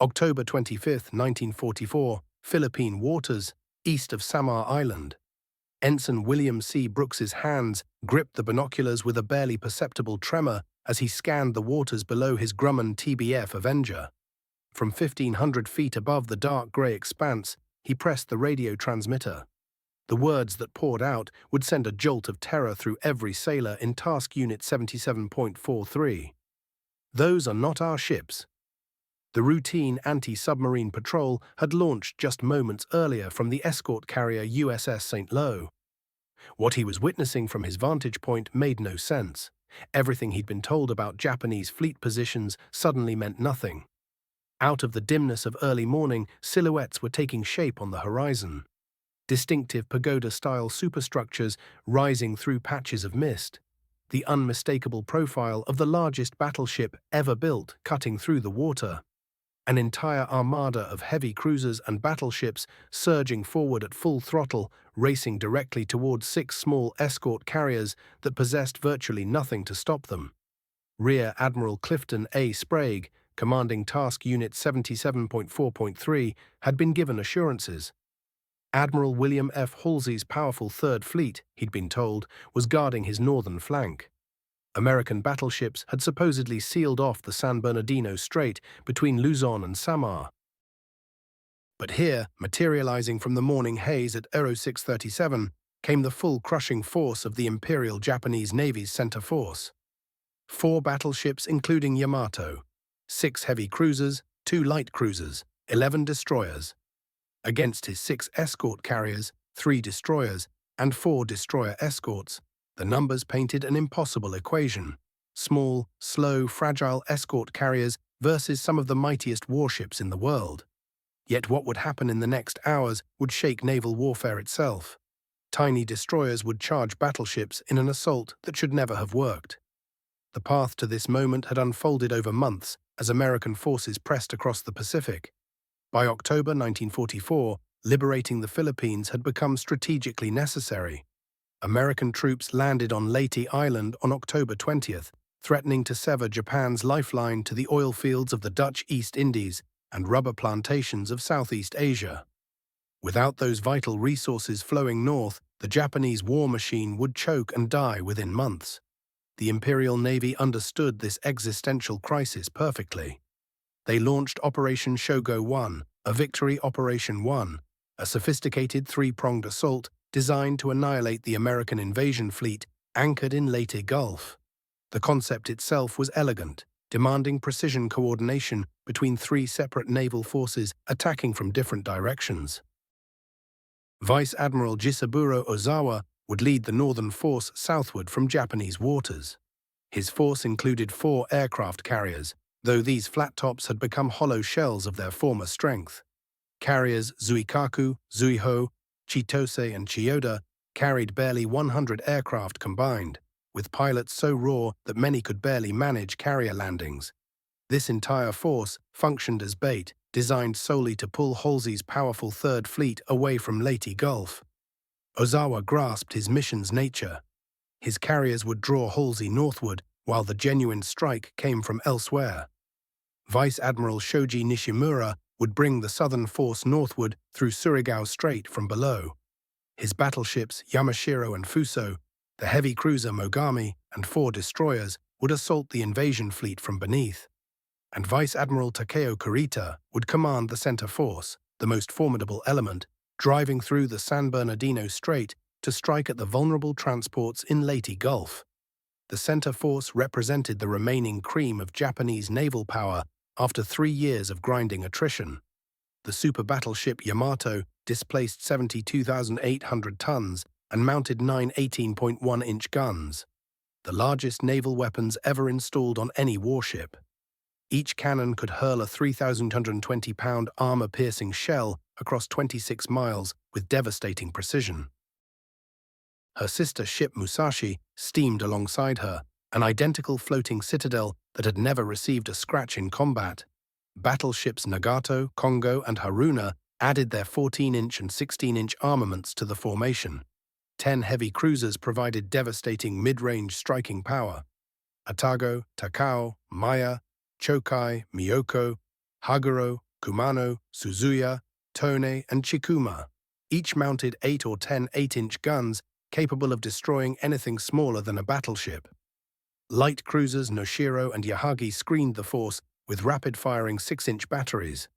October 25, 1944, Philippine waters, east of Samar Island. Ensign William C. Brooks's hands gripped the binoculars with a barely perceptible tremor as he scanned the waters below his Grumman TBF Avenger. From 1,500 feet above the dark grey expanse, he pressed the radio transmitter. The words that poured out would send a jolt of terror through every sailor in Task Unit 77.43. Those are not our ships. The routine anti-submarine patrol had launched just moments earlier from the escort carrier USS St. Lo. What he was witnessing from his vantage point made no sense. Everything he'd been told about Japanese fleet positions suddenly meant nothing. Out of the dimness of early morning, silhouettes were taking shape on the horizon. Distinctive pagoda-style superstructures rising through patches of mist. The unmistakable profile of the largest battleship ever built cutting through the water. An entire armada of heavy cruisers and battleships surging forward at full throttle, racing directly towards 6 small escort carriers that possessed virtually nothing to stop them. Rear Admiral Clifton A. Sprague, commanding Task Unit 77.4.3, had been given assurances. Admiral William F. Halsey's powerful Third Fleet, he'd been told, was guarding his northern flank. American battleships had supposedly sealed off the San Bernardino Strait between Luzon and Samar. But here, materializing from the morning haze at Aero 637, came the full crushing force of the Imperial Japanese Navy's center force. 4 battleships including Yamato, 6 heavy cruisers, 2 light cruisers, 11 destroyers. Against his 6 escort carriers, 3 destroyers, and 4 destroyer escorts, the numbers painted an impossible equation. Small, slow, fragile escort carriers versus some of the mightiest warships in the world. Yet what would happen in the next hours would shake naval warfare itself. Tiny destroyers would charge battleships in an assault that should never have worked. The path to this moment had unfolded over months as American forces pressed across the Pacific. By October 1944, liberating the Philippines had become strategically necessary. American troops landed on Leyte Island on October 20th, threatening to sever Japan's lifeline to the oil fields of the Dutch East Indies and rubber plantations of Southeast Asia. Without those vital resources flowing north, the Japanese war machine would choke and die within months. The Imperial Navy understood this existential crisis perfectly. They launched Operation Shogo 1, a Victory Operation 1, a sophisticated 3-pronged assault designed to annihilate the American invasion fleet anchored in Leyte Gulf. The concept itself was elegant, demanding precision coordination between 3 separate naval forces attacking from different directions. Vice Admiral Jisaburo Ozawa would lead the northern force southward from Japanese waters. His force included 4 aircraft carriers, though these flat tops had become hollow shells of their former strength. Carriers Zuikaku, Zuiho, Chitose and Chiyoda carried barely 100 aircraft combined, with pilots so raw that many could barely manage carrier landings. This entire force functioned as bait, designed solely to pull Halsey's powerful Third Fleet away from Leyte Gulf. Ozawa grasped his mission's nature. His carriers would draw Halsey northward, while the genuine strike came from elsewhere. Vice Admiral Shoji Nishimura would bring the southern force northward through Surigao Strait from below. His battleships Yamashiro and Fuso, the heavy cruiser Mogami, and 4 destroyers would assault the invasion fleet from beneath. And Vice Admiral Takeo Kurita would command the center force, the most formidable element, driving through the San Bernardino Strait to strike at the vulnerable transports in Leyte Gulf. The center force represented the remaining cream of Japanese naval power after 3 years of grinding attrition. The super battleship Yamato displaced 72,800 tons and mounted 9 18.1-inch guns, the largest naval weapons ever installed on any warship. Each cannon could hurl a 3,220-pound armor-piercing shell across 26 miles with devastating precision. Her sister ship Musashi steamed alongside her, an identical floating citadel that had never received a scratch in combat. Battleships Nagato, Kongo, and Haruna added their 14-inch and 16-inch armaments to the formation. 10 heavy cruisers provided devastating mid-range striking power. Atago, Takao, Maya, Chokai, Miyoko, Haguro, Kumano, Suzuya, Tone, and Chikuma, each mounted 8 or 10 8-inch guns capable of destroying anything smaller than a battleship. Light cruisers Noshiro and Yahagi screened the force with rapid-firing 6-inch batteries.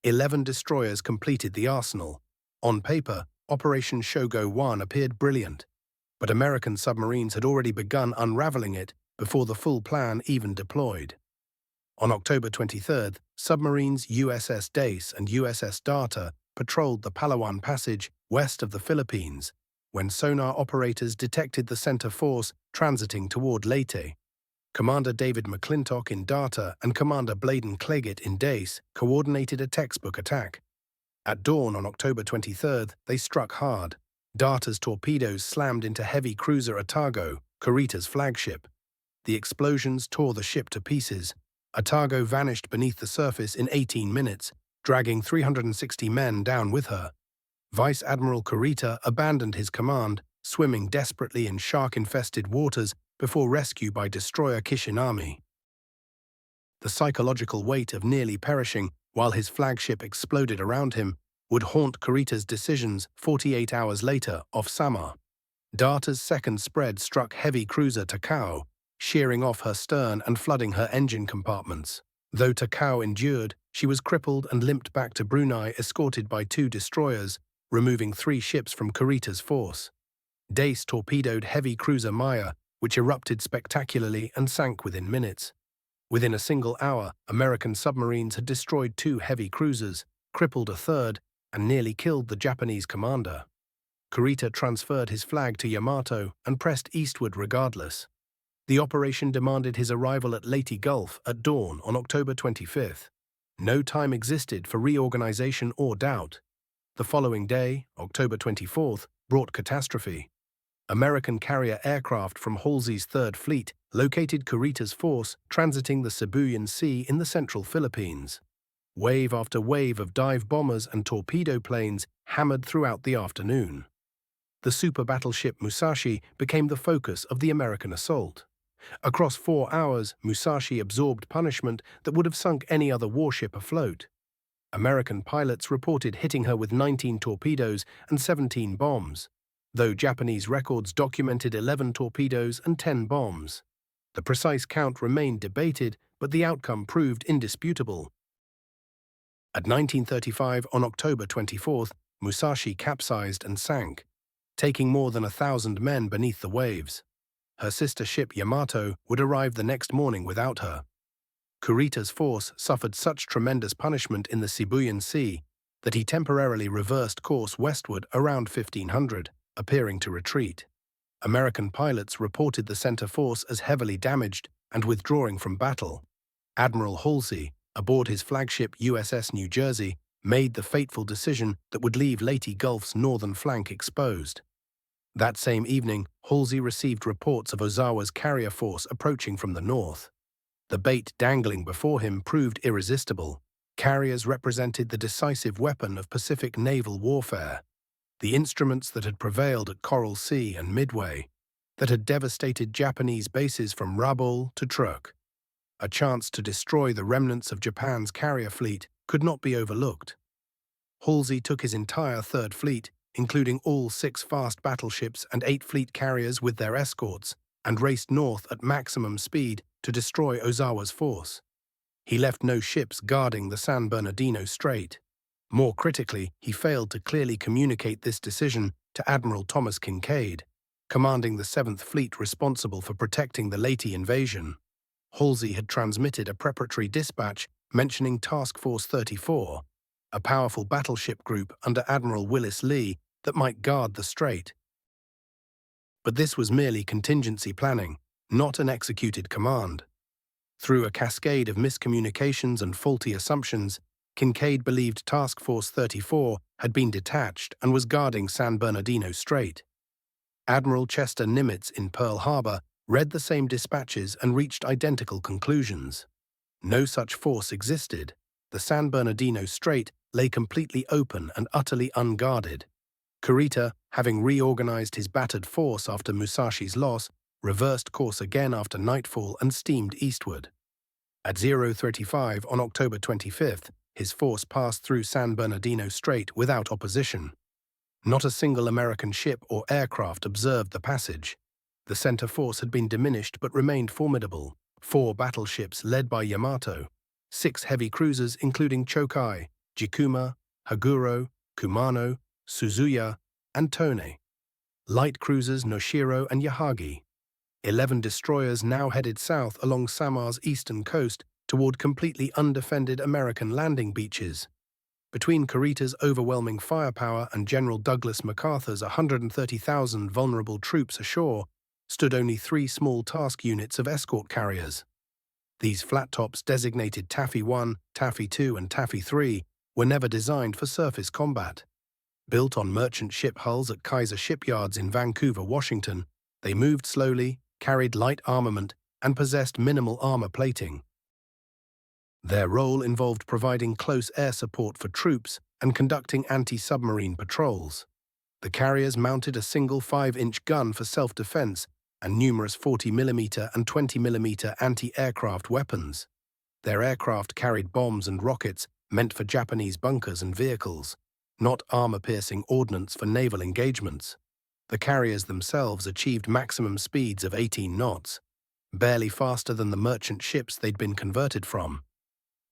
11 destroyers completed the arsenal. On paper, Operation Shogo 1 appeared brilliant, but American submarines had already begun unraveling it before the full plan even deployed. On October 23rd, submarines USS Dace and USS Data patrolled the Palawan Passage west of the Philippines when sonar operators detected the center force transiting toward Leyte. Commander David McClintock in Data and Commander Bladen Cleggett in Dace coordinated a textbook attack. At dawn on October 23rd, they struck hard. Data's torpedoes slammed into heavy cruiser Otago, Kurita's flagship. The explosions tore the ship to pieces. Otago vanished beneath the surface in 18 minutes, dragging 360 men down with her. Vice Admiral Kurita abandoned his command, swimming desperately in shark-infested waters before rescue by destroyer Kishinami. The psychological weight of nearly perishing while his flagship exploded around him would haunt Kurita's decisions 48 hours later off Samar. Data's second spread struck heavy cruiser Takao, shearing off her stern and flooding her engine compartments. Though Takao endured, she was crippled and limped back to Brunei escorted by 2 destroyers, removing 3 ships from Kurita's force. Dace torpedoed heavy cruiser Maya, which erupted spectacularly and sank within minutes. Within a single hour, American submarines had destroyed 2 heavy cruisers, crippled a third, and nearly killed the Japanese commander. Kurita transferred his flag to Yamato and pressed eastward regardless. The operation demanded his arrival at Leyte Gulf at dawn on October 25th. No time existed for reorganization or doubt. The following day, October 24th, brought catastrophe. American carrier aircraft from Halsey's Third Fleet located Kurita's force transiting the Sibuyan Sea in the central Philippines. Wave after wave of dive bombers and torpedo planes hammered throughout the afternoon. The super battleship Musashi became the focus of the American assault. Across 4 hours, Musashi absorbed punishment that would have sunk any other warship afloat. American pilots reported hitting her with 19 torpedoes and 17 bombs, though Japanese records documented 11 torpedoes and 10 bombs. The precise count remained debated, but the outcome proved indisputable. At 19:35 on October 24th, Musashi capsized and sank, taking more than 1,000 men beneath the waves. Her sister ship Yamato would arrive the next morning without her. Kurita's force suffered such tremendous punishment in the Sibuyan Sea that he temporarily reversed course westward around 1500, appearing to retreat. American pilots reported the center force as heavily damaged and withdrawing from battle. Admiral Halsey, aboard his flagship USS New Jersey, made the fateful decision that would leave Leyte Gulf's northern flank exposed. That same evening, Halsey received reports of Ozawa's carrier force approaching from the north. The bait dangling before him proved irresistible. Carriers represented the decisive weapon of Pacific naval warfare, the instruments that had prevailed at Coral Sea and Midway, that had devastated Japanese bases from Rabaul to Truk. A chance to destroy the remnants of Japan's carrier fleet could not be overlooked. Halsey took his entire Third Fleet, including all 6 fast battleships and 8 fleet carriers with their escorts, and raced north at maximum speed to destroy Ozawa's force. He left no ships guarding the San Bernardino Strait. More critically, he failed to clearly communicate this decision to Admiral Thomas Kinkaid, commanding the 7th Fleet responsible for protecting the Leyte invasion. Halsey had transmitted a preparatory dispatch mentioning Task Force 34, a powerful battleship group under Admiral Willis Lee that might guard the strait. But this was merely contingency planning, not an executed command. Through a cascade of miscommunications and faulty assumptions, Kinkaid believed Task Force 34 had been detached and was guarding San Bernardino Strait. Admiral Chester Nimitz in Pearl Harbor read the same dispatches and reached identical conclusions. No such force existed. The San Bernardino Strait lay completely open and utterly unguarded. Kurita, having reorganized his battered force after Musashi's loss, reversed course again after nightfall and steamed eastward. At 0:35 on October 25th, His force passed through San Bernardino Strait without opposition. Not a single American ship or aircraft observed the passage. The center force had been diminished but remained formidable. 4 battleships led by Yamato, 6 heavy cruisers including Chokai, Jikuma, Haguro, Kumano, Suzuya, and Tone, light cruisers Noshiro and Yahagi. 11 destroyers now headed south along Samar's eastern coast toward completely undefended American landing beaches. Between Kurita's overwhelming firepower and General Douglas MacArthur's 130,000 vulnerable troops ashore stood only 3 small task units of escort carriers. These flat-tops designated Taffy 1, Taffy 2, and Taffy 3 were never designed for surface combat. Built on merchant ship hulls at Kaiser shipyards in Vancouver, Washington, they moved slowly, carried light armament, and possessed minimal armor plating. Their role involved providing close air support for troops and conducting anti-submarine patrols. The carriers mounted a single 5-inch gun for self-defense and numerous 40mm and 20mm anti-aircraft weapons. Their aircraft carried bombs and rockets meant for Japanese bunkers and vehicles, not armor-piercing ordnance for naval engagements. The carriers themselves achieved maximum speeds of 18 knots, barely faster than the merchant ships they'd been converted from.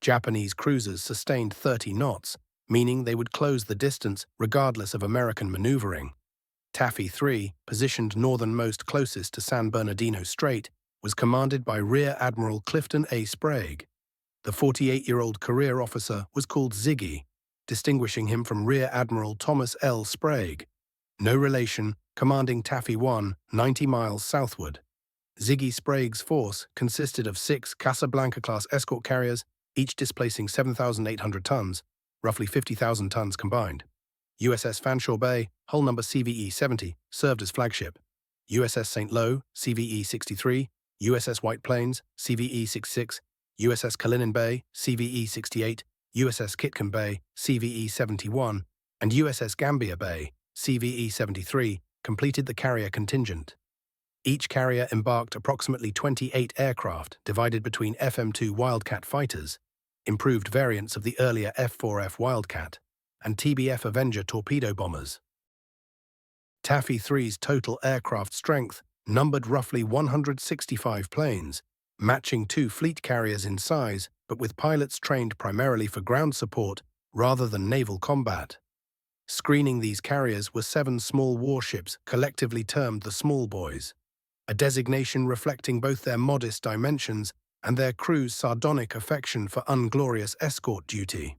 Japanese cruisers sustained 30 knots, meaning they would close the distance regardless of American maneuvering. Taffy 3, positioned northernmost closest to San Bernardino Strait, was commanded by Rear Admiral Clifton A. Sprague. The 48-year-old career officer was called Ziggy, distinguishing him from Rear Admiral Thomas L. Sprague, no relation, commanding Taffy 1, 90 miles southward. Ziggy Sprague's force consisted of 6 Casablanca-class escort carriers, each displacing 7,800 tons, roughly 50,000 tons combined. USS Fanshawe Bay, hull number CVE-70, served as flagship. USS St. Lo, CVE-63, USS White Plains, CVE-66, USS Kalinin Bay, CVE-68, USS Kitcombe Bay, CVE-71, and USS Gambia Bay, CVE-73, completed the carrier contingent. Each carrier embarked approximately 28 aircraft divided between FM-2 Wildcat fighters, improved variants of the earlier F-4F Wildcat, and TBF Avenger torpedo bombers. Taffy 3's total aircraft strength numbered roughly 165 planes, matching 2 fleet carriers in size, but with pilots trained primarily for ground support rather than naval combat. Screening these carriers were 7 small warships collectively termed the Small Boys, a designation reflecting both their modest dimensions and their crew's sardonic affection for unglorious escort duty.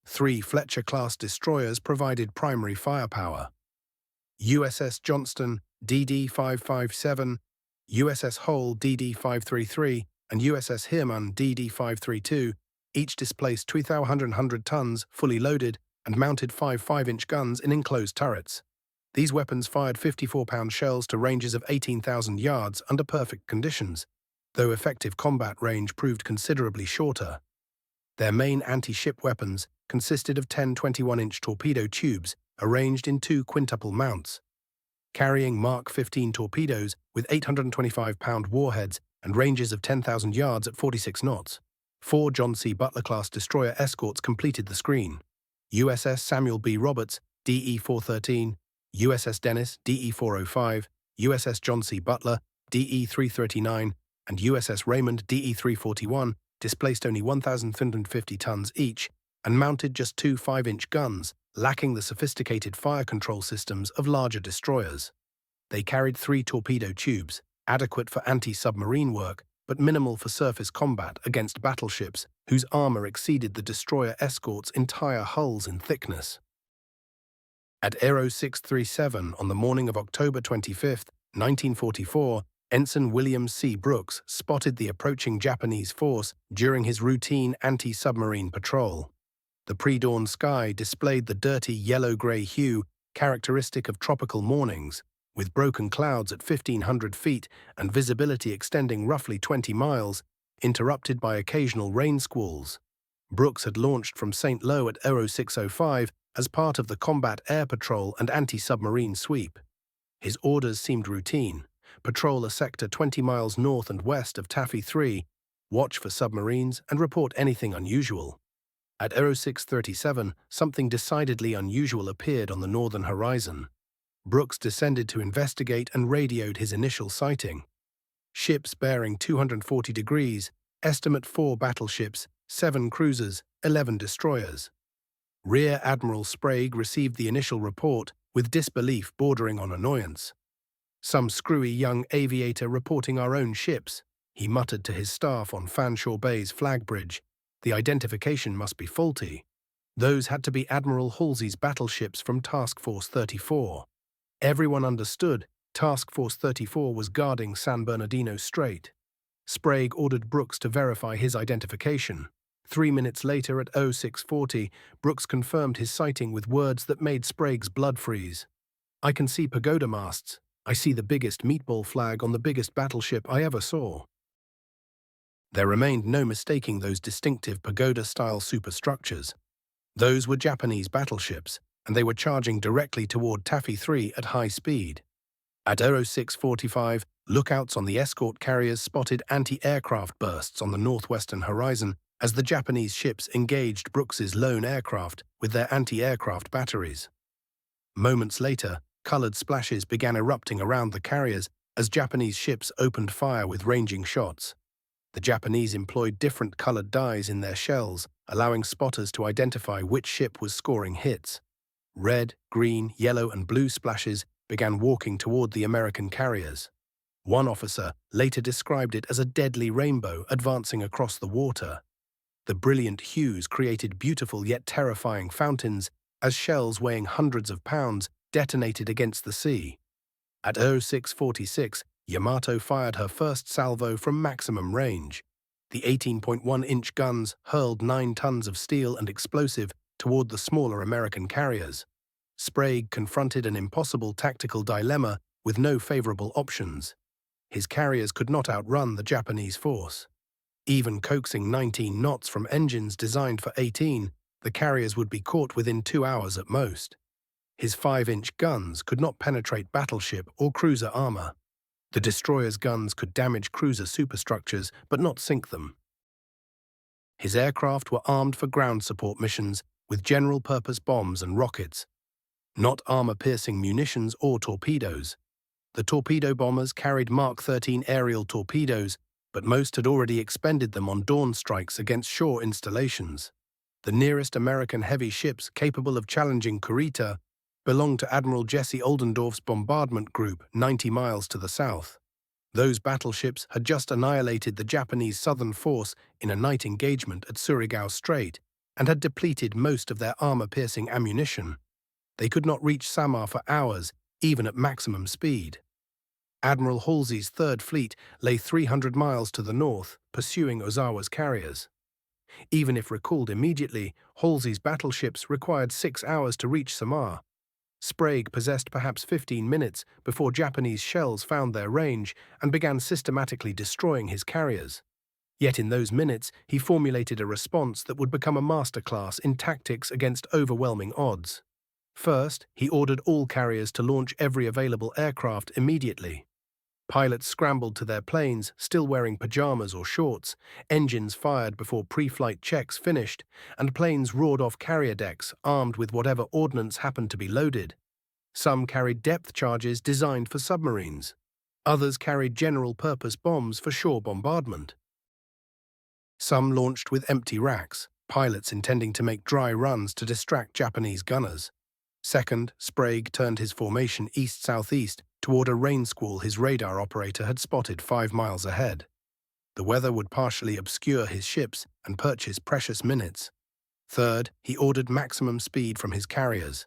3 Fletcher-class destroyers provided primary firepower. USS Johnston, DD-557, USS Hull, DD-533, and USS Heermann, DD-532, each displaced 2,100 tons, fully loaded, and mounted 5 5-inch guns in enclosed turrets. These weapons fired 54-pound shells to ranges of 18,000 yards under perfect conditions, though effective combat range proved considerably shorter. Their main anti-ship weapons consisted of 10 21-inch torpedo tubes arranged in 2 quintuple mounts, carrying Mark 15 torpedoes with 825-pound warheads and ranges of 10,000 yards at 46 knots. 4 John C. Butler-class destroyer escorts completed the screen. USS Samuel B. Roberts, DE-413, USS Dennis, DE-405, USS John C. Butler, DE-339, and USS Raymond, DE-341, displaced only 1,350 tons each and mounted just 2 5-inch guns, lacking the sophisticated fire control systems of larger destroyers. They carried 3 torpedo tubes, adequate for anti-submarine work, but minimal for surface combat against battleships whose armor exceeded the destroyer escort's entire hulls in thickness. At Aero 637 on the morning of October 25, 1944, Ensign William C. Brooks spotted the approaching Japanese force during his routine anti-submarine patrol. The pre-dawn sky displayed the dirty yellow-gray hue characteristic of tropical mornings, with broken clouds at 1,500 feet and visibility extending roughly 20 miles, interrupted by occasional rain squalls. Brooks had launched from St. Lo at Aero 605 as part of the Combat Air Patrol and Anti-Submarine Sweep. His orders seemed routine: patrol a sector 20 miles north and west of Taffy 3, watch for submarines, and report anything unusual. At 06:37, something decidedly unusual appeared on the northern horizon. Brooks descended to investigate and radioed his initial sighting. Ships bearing 240 degrees, estimate 4 battleships, 7 cruisers, 11 destroyers. Rear Admiral Sprague received the initial report with disbelief bordering on annoyance. "Some screwy young aviator reporting our own ships," he muttered to his staff on Fanshawe Bay's flag bridge. "The identification must be faulty. Those had to be Admiral Halsey's battleships from Task Force 34. Everyone understood Task Force 34 was guarding San Bernardino Strait. Sprague ordered Brooks to verify his identification. 3 minutes later at 0640, Brooks confirmed his sighting with words that made Sprague's blood freeze. "I can see pagoda masts. I see the biggest meatball flag on the biggest battleship I ever saw." There remained no mistaking those distinctive pagoda-style superstructures. Those were Japanese battleships, and they were charging directly toward Taffy 3 at high speed. At 0645, lookouts on the escort carriers spotted anti-aircraft bursts on the northwestern horizon as the Japanese ships engaged Brooks's lone aircraft with their anti-aircraft batteries. Moments later, colored splashes began erupting around the carriers as Japanese ships opened fire with ranging shots. The Japanese employed different colored dyes in their shells, allowing spotters to identify which ship was scoring hits. Red, green, yellow, and blue splashes began walking toward the American carriers. One officer later described it as a deadly rainbow advancing across the water. The brilliant hues created beautiful yet terrifying fountains as shells weighing hundreds of pounds detonated against the sea. At 0646, Yamato fired her first salvo from maximum range. The 18.1-inch guns hurled 9 tons of steel and explosive toward the smaller American carriers. Sprague confronted an impossible tactical dilemma with no favorable options. His carriers could not outrun the Japanese force. Even coaxing 19 knots from engines designed for 18, the carriers would be caught within 2 hours at most. His 5-inch guns could not penetrate battleship or cruiser armor. The destroyer's guns could damage cruiser superstructures, but not sink them. His aircraft were armed for ground support missions with general-purpose bombs and rockets, not armor-piercing munitions or torpedoes. The torpedo bombers carried Mark 13 aerial torpedoes, but most had already expended them on dawn strikes against shore installations. The nearest American heavy ships capable of challenging Kurita belonged to Admiral Jesse Oldendorf's bombardment group 90 miles to the south. Those battleships had just annihilated the Japanese southern force in a night engagement at Surigao Strait and had depleted most of their armor-piercing ammunition. They could not reach Samar for hours, even at maximum speed. Admiral Halsey's Third Fleet lay 300 miles to the north, pursuing Ozawa's carriers. Even if recalled immediately, Halsey's battleships required 6 hours to reach Samar. Sprague possessed perhaps 15 minutes before Japanese shells found their range and began systematically destroying his carriers. Yet in those minutes, he formulated a response that would become a masterclass in tactics against overwhelming odds. First, he ordered all carriers to launch every available aircraft immediately. Pilots scrambled to their planes, still wearing pajamas or shorts, engines fired before pre-flight checks finished, and planes roared off carrier decks armed with whatever ordnance happened to be loaded. Some carried depth charges designed for submarines. Others carried general-purpose bombs for shore bombardment. Some launched with empty racks, pilots intending to make dry runs to distract Japanese gunners. Second, Sprague turned his formation east-southeast toward a rain squall his radar operator had spotted 5 miles ahead. The weather would partially obscure his ships and purchase precious minutes. Third, he ordered maximum speed from his carriers.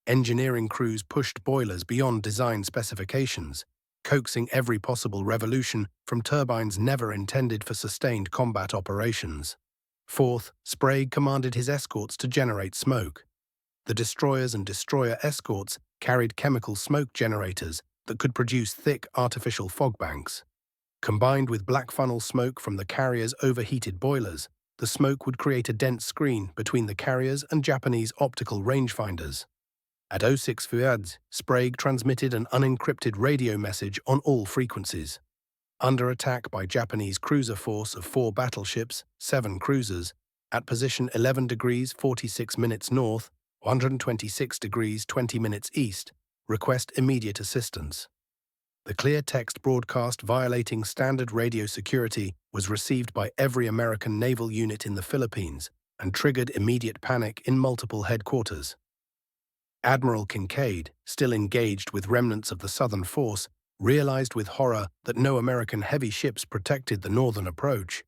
Engineering crews pushed boilers beyond design specifications, coaxing every possible revolution from turbines never intended for sustained combat operations. Fourth, Sprague commanded his escorts to generate smoke. The destroyers and destroyer escorts carried chemical smoke generators that could produce thick artificial fog banks. Combined with black funnel smoke from the carrier's overheated boilers, the smoke would create a dense screen between the carriers and Japanese optical rangefinders. At 06 Fuads, Sprague transmitted an unencrypted radio message on all frequencies. Under attack by Japanese cruiser force of 4 battleships, 7 cruisers, at position 11 degrees 46 minutes north, 126 degrees 20 minutes east. Request immediate assistance. The clear text broadcast violating standard radio security was received by every American naval unit in the Philippines and triggered immediate panic in multiple headquarters. Admiral Kincaid, still engaged with remnants of the Southern force, realized with horror that no American heavy ships protected the northern approach.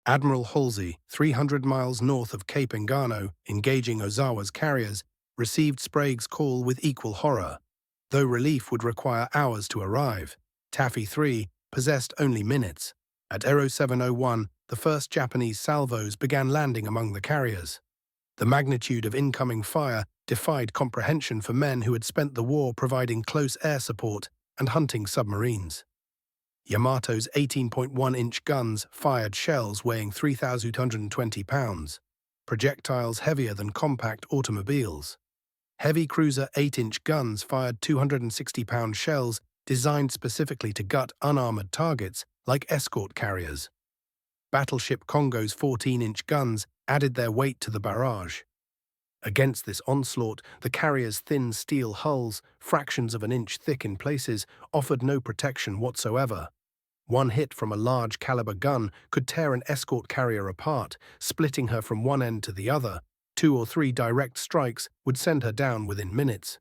Admiral Halsey, 300 miles north of Cape Engano, engaging Ozawa's carriers, received Sprague's call with equal horror. Though relief would require hours to arrive, Taffy 3 possessed only minutes. At 0701, the first Japanese salvos began landing among the carriers. The magnitude of incoming fire defied comprehension for men who had spent the war providing close air support and hunting submarines. Yamato's 18.1-inch guns fired shells weighing 3,220 pounds, projectiles heavier than compact automobiles. Heavy cruiser 8-inch guns fired 260-pound shells designed specifically to gut unarmored targets like escort carriers. Battleship Congo's 14-inch guns added their weight to the barrage. Against this onslaught, the carrier's thin steel hulls, fractions of an inch thick in places, offered no protection whatsoever. One hit from a large-caliber gun could tear an escort carrier apart, splitting her from one end to the other. 2 or 3 direct strikes would send her down within minutes.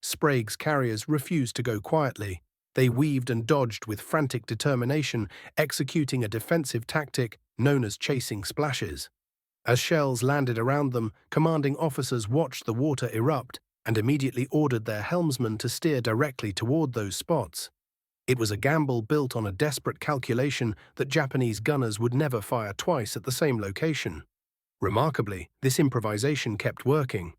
Sprague's carriers refused to go quietly. They weaved and dodged with frantic determination, executing a defensive tactic known as chasing splashes. As shells landed around them, commanding officers watched the water erupt and immediately ordered their helmsmen to steer directly toward those spots. It was a gamble built on a desperate calculation that Japanese gunners would never fire twice at the same location. Remarkably, this improvisation kept working.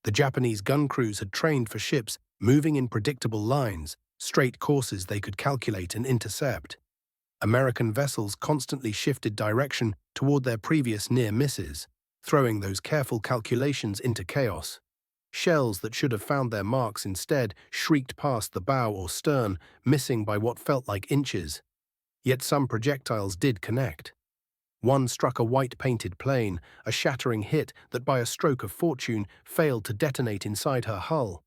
The Japanese gun crews had trained for ships moving in predictable lines, straight courses they could calculate and intercept. American vessels constantly shifted direction toward their previous near misses, throwing those careful calculations into chaos. Shells that should have found their marks instead shrieked past the bow or stern, missing by what felt like inches. Yet some projectiles did connect. One struck a white-painted plane, a shattering hit that by a stroke of fortune failed to detonate inside her hull.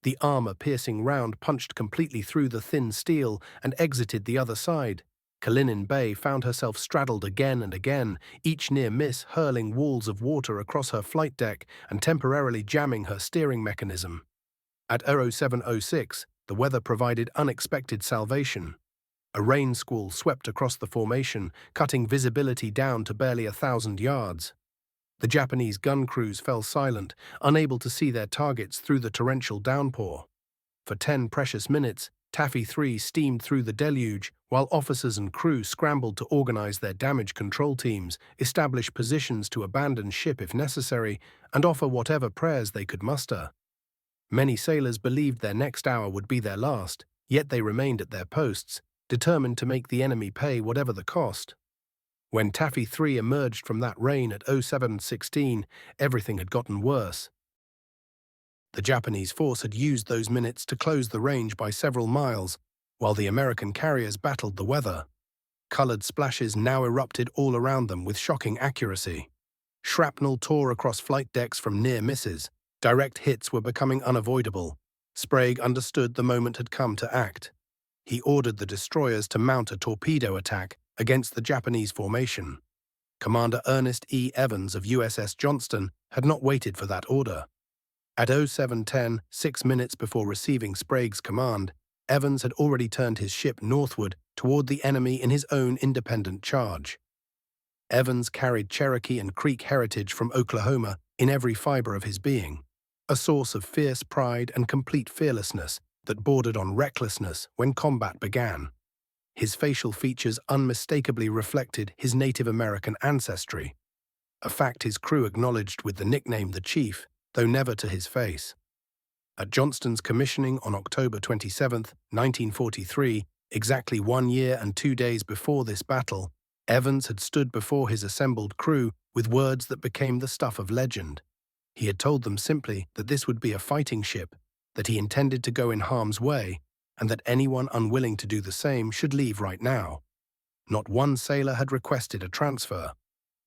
The armor-piercing round punched completely through the thin steel and exited the other side. Kalinin Bay found herself straddled again and again, each near miss hurling walls of water across her flight deck and temporarily jamming her steering mechanism. At 0706, the weather provided unexpected salvation. A rain squall swept across the formation, cutting visibility down to barely 1,000 yards. The Japanese gun crews fell silent, unable to see their targets through the torrential downpour. For 10 precious minutes, Taffy 3 steamed through the deluge, while officers and crew scrambled to organize their damage control teams, establish positions to abandon ship if necessary, and offer whatever prayers they could muster. Many sailors believed their next hour would be their last, yet they remained at their posts, determined to make the enemy pay whatever the cost. When Taffy 3 emerged from that rain at 0716, everything had gotten worse. The Japanese force had used those minutes to close the range by several miles, while the American carriers battled the weather. Colored splashes now erupted all around them with shocking accuracy. Shrapnel tore across flight decks from near misses. Direct hits were becoming unavoidable. Sprague understood the moment had come to act. He ordered the destroyers to mount a torpedo attack against the Japanese formation. Commander Ernest E. Evans of USS Johnston had not waited for that order. At 0710, 6 minutes before receiving Sprague's command, Evans had already turned his ship northward toward the enemy in his own independent charge. Evans carried Cherokee and Creek heritage from Oklahoma in every fiber of his being, a source of fierce pride and complete fearlessness that bordered on recklessness when combat began. His facial features unmistakably reflected his Native American ancestry, a fact his crew acknowledged with the nickname the Chief, though never to his face. At Johnston's commissioning on October 27, 1943, exactly 1 year and 2 days before this battle, Evans had stood before his assembled crew with words that became the stuff of legend. He had told them simply that this would be a fighting ship, that he intended to go in harm's way, and that anyone unwilling to do the same should leave right now. Not one sailor had requested a transfer.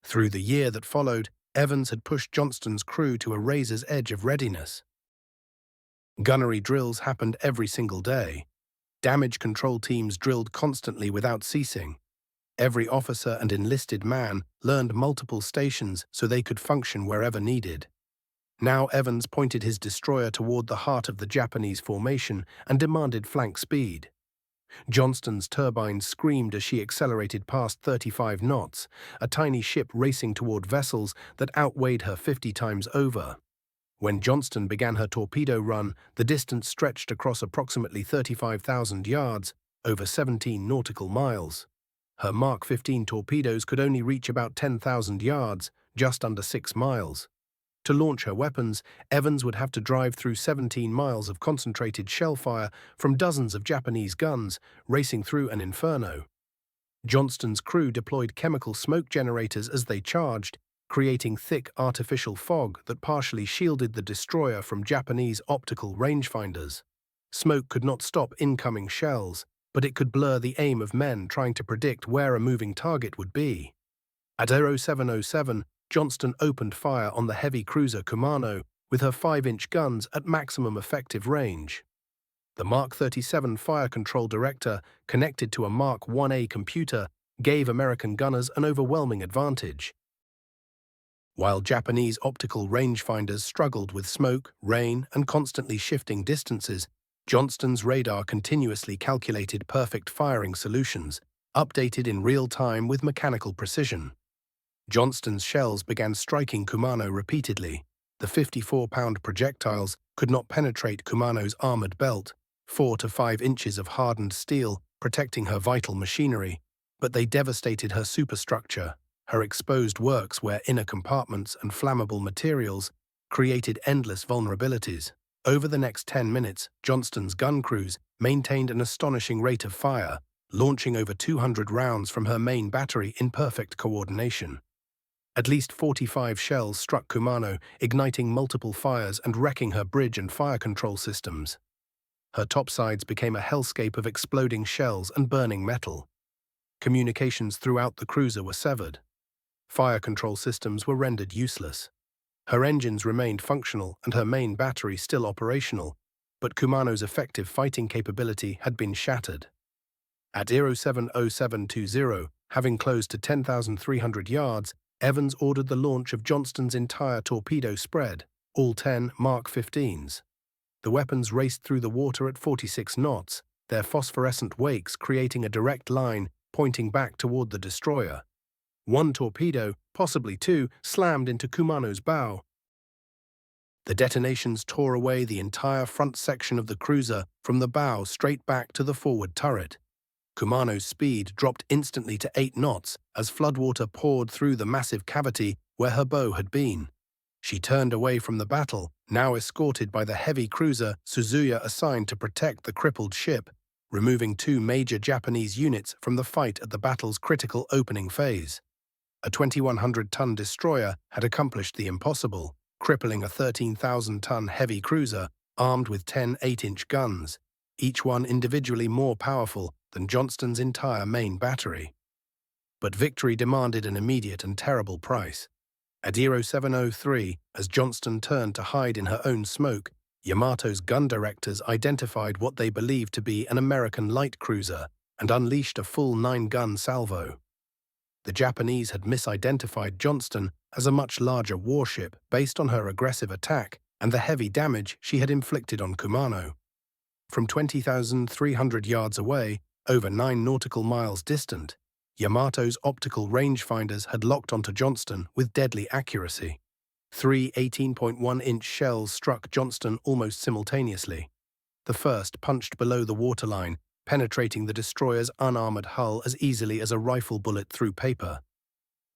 Through the year that followed, Evans had pushed Johnston's crew to a razor's edge of readiness. Gunnery drills happened every single day. Damage control teams drilled constantly without ceasing. Every officer and enlisted man learned multiple stations so they could function wherever needed. Now Evans pointed his destroyer toward the heart of the Japanese formation and demanded flank speed. Johnston's turbines screamed as she accelerated past 35 knots, a tiny ship racing toward vessels that outweighed her 50 times over. When Johnston began her torpedo run, the distance stretched across approximately 35,000 yards, over 17 nautical miles. Her Mark 15 torpedoes could only reach about 10,000 yards, just under 6 miles. To launch her weapons, Evans would have to drive through 17 miles of concentrated shell fire from dozens of Japanese guns, racing through an inferno. Johnston's crew deployed chemical smoke generators as they charged, creating thick artificial fog that partially shielded the destroyer from Japanese optical rangefinders. Smoke could not stop incoming shells, but it could blur the aim of men trying to predict where a moving target would be. At 0707, Johnston opened fire on the heavy cruiser Kumano with her 5-inch guns at maximum effective range. The Mark 37 fire control director, connected to a Mark 1A computer, gave American gunners an overwhelming advantage. While Japanese optical rangefinders struggled with smoke, rain, and constantly shifting distances, Johnston's radar continuously calculated perfect firing solutions, updated in real time with mechanical precision. Johnston's shells began striking Kumano repeatedly. The 54-pound projectiles could not penetrate Kumano's armored belt, 4 to 5 inches of hardened steel protecting her vital machinery, but they devastated her superstructure. Her exposed works, where inner compartments and flammable materials created endless vulnerabilities. Over the next 10 minutes, Johnston's gun crews maintained an astonishing rate of fire, launching over 200 rounds from her main battery in perfect coordination. At least 45 shells struck Kumano, igniting multiple fires and wrecking her bridge and fire control systems. Her topsides became a hellscape of exploding shells and burning metal. Communications throughout the cruiser were severed. Fire control systems were rendered useless. Her engines remained functional and her main battery still operational, but Kumano's effective fighting capability had been shattered. At 070720, having closed to 10,300 yards, Evans ordered the launch of Johnston's entire torpedo spread, all 10 Mark 15s. The weapons raced through the water at 46 knots, their phosphorescent wakes creating a direct line pointing back toward the destroyer. One torpedo, possibly two, slammed into Kumano's bow. The detonations tore away the entire front section of the cruiser from the bow straight back to the forward turret. Kumano's speed dropped instantly to 8 knots as floodwater poured through the massive cavity where her bow had been. She turned away from the battle, now escorted by the heavy cruiser Suzuya assigned to protect the crippled ship, removing 2 major Japanese units from the fight at the battle's critical opening phase. A 2,100-ton destroyer had accomplished the impossible, crippling a 13,000-ton heavy cruiser armed with 10 8-inch guns, each one individually more powerful than Johnston's entire main battery. But victory demanded an immediate and terrible price. At 0703, as Johnston turned to hide in her own smoke, Yamato's gun directors identified what they believed to be an American light cruiser and unleashed a full 9-gun salvo. The Japanese had misidentified Johnston as a much larger warship based on her aggressive attack and the heavy damage she had inflicted on Kumano. From 20,300 yards away, over 9 nautical miles distant, Yamato's optical rangefinders had locked onto Johnston with deadly accuracy. 3 18.1-inch shells struck Johnston almost simultaneously. The first punched below the waterline, penetrating the destroyer's unarmored hull as easily as a rifle bullet through paper.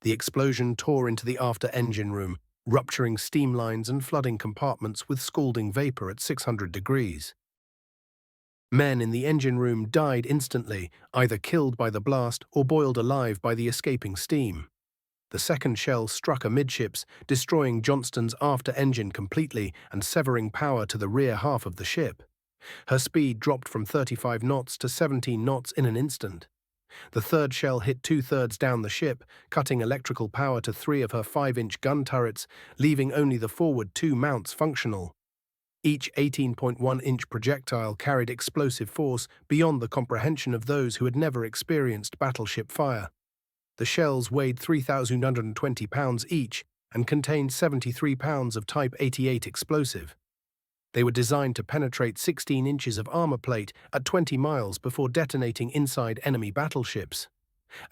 The explosion tore into the after engine room, rupturing steam lines and flooding compartments with scalding vapor at 600 degrees. Men in the engine room died instantly, either killed by the blast or boiled alive by the escaping steam. The second shell struck amidships, destroying Johnston's after engine completely and severing power to the rear half of the ship. Her speed dropped from 35 knots to 17 knots in an instant. The third shell hit two-thirds down the ship, cutting electrical power to 3 of her 5-inch gun turrets, leaving only the forward 2 mounts functional. Each 18.1-inch projectile carried explosive force beyond the comprehension of those who had never experienced battleship fire. The shells weighed 3,120 pounds each and contained 73 pounds of Type 88 explosive. They were designed to penetrate 16 inches of armor plate at 20 miles before detonating inside enemy battleships.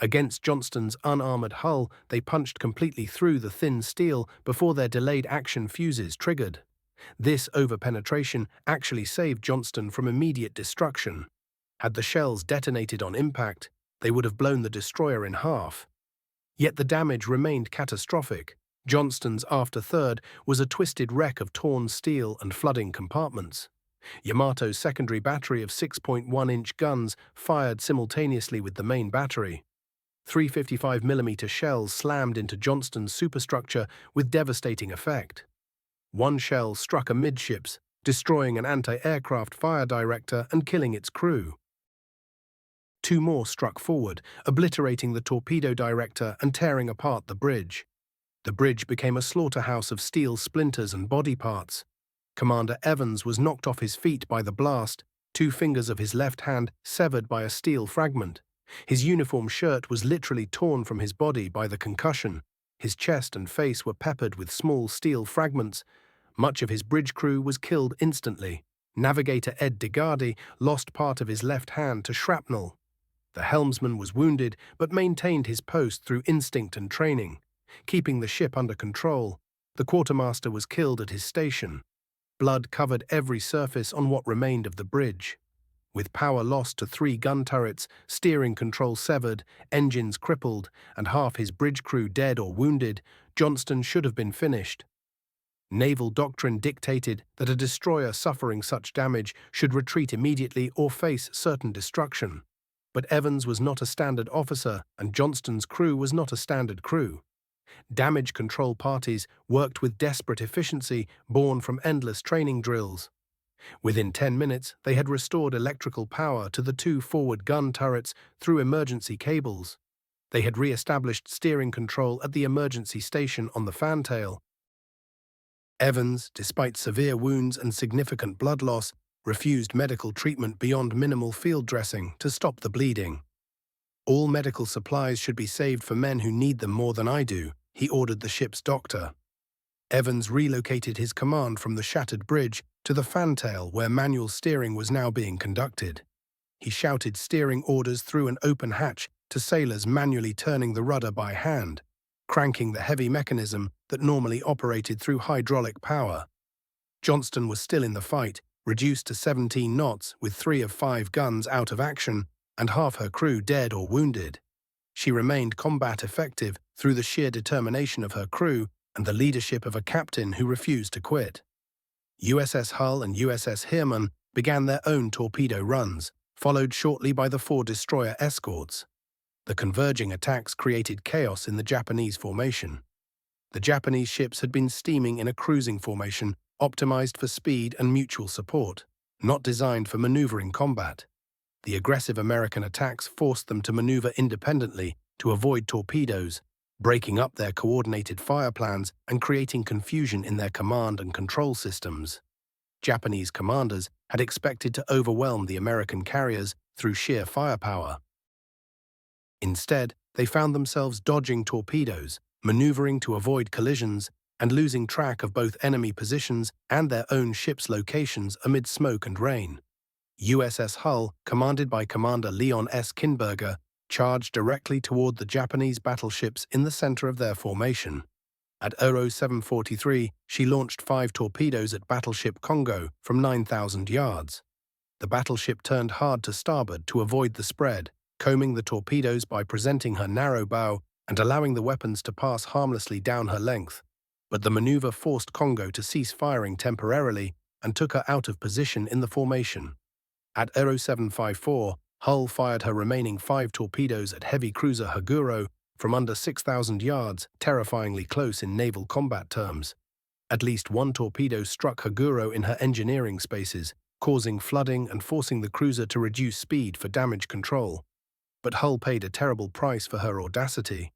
Against Johnston's unarmored hull, they punched completely through the thin steel before their delayed action fuses triggered. This overpenetration actually saved Johnston from immediate destruction. Had the shells detonated on impact, they would have blown the destroyer in half. Yet the damage remained catastrophic. Johnston's after third was a twisted wreck of torn steel and flooding compartments. Yamato's secondary battery of 6.1-inch guns fired simultaneously with the main battery. 355mm shells slammed into Johnston's superstructure with devastating effect. One shell struck amidships, destroying an anti-aircraft fire director and killing its crew. 2 more struck forward, obliterating the torpedo director and tearing apart the bridge. The bridge became a slaughterhouse of steel splinters and body parts. Commander Evans was knocked off his feet by the blast, 2 fingers of his left hand severed by a steel fragment. His uniform shirt was literally torn from his body by the concussion. His chest and face were peppered with small steel fragments. Much of his bridge crew was killed instantly. Navigator Ed DeGardi lost part of his left hand to shrapnel. The helmsman was wounded but maintained his post through instinct and training, keeping the ship under control. The quartermaster was killed at his station. Blood covered every surface on what remained of the bridge. With power lost to 3 gun turrets, steering control severed, engines crippled, and half his bridge crew dead or wounded, Johnston should have been finished. Naval doctrine dictated that a destroyer suffering such damage should retreat immediately or face certain destruction. But Evans was not a standard officer, and Johnston's crew was not a standard crew. Damage control parties worked with desperate efficiency born from endless training drills. Within 10 minutes, they had restored electrical power to the 2 forward gun turrets through emergency cables. They had re-established steering control at the emergency station on the fantail. Evans, despite severe wounds and significant blood loss, refused medical treatment beyond minimal field dressing to stop the bleeding. "All medical supplies should be saved for men who need them more than I do," he ordered the ship's doctor. Evans relocated his command from the shattered bridge to the fantail where manual steering was now being conducted. He shouted steering orders through an open hatch to sailors manually turning the rudder by hand, cranking the heavy mechanism that normally operated through hydraulic power. Johnston was still in the fight, reduced to 17 knots with 3 of 5 guns out of action and half her crew dead or wounded. She remained combat effective through the sheer determination of her crew and the leadership of a captain who refused to quit. USS Hull and USS Heermann began their own torpedo runs, followed shortly by the 4 destroyer escorts. The converging attacks created chaos in the Japanese formation. The Japanese ships had been steaming in a cruising formation optimized for speed and mutual support, not designed for maneuvering combat. The aggressive American attacks forced them to maneuver independently to avoid torpedoes, breaking up their coordinated fire plans and creating confusion in their command and control systems. Japanese commanders had expected to overwhelm the American carriers through sheer firepower. Instead, they found themselves dodging torpedoes, maneuvering to avoid collisions, and losing track of both enemy positions and their own ships' locations amid smoke and rain. USS Hull, commanded by Commander Leon S. Kinberger, charged directly toward the Japanese battleships in the center of their formation. At 0743, she launched 5 torpedoes at battleship Congo from 9,000 yards. The battleship turned hard to starboard to avoid the spread, combing the torpedoes by presenting her narrow bow and allowing the weapons to pass harmlessly down her length. But the maneuver forced Congo to cease firing temporarily and took her out of position in the formation. At 0754, Hull fired her remaining 5 torpedoes at heavy cruiser Haguro from under 6,000 yards, terrifyingly close in naval combat terms. At least 1 torpedo struck Haguro in her engineering spaces, causing flooding and forcing the cruiser to reduce speed for damage control. but Hull paid a terrible price for her audacity.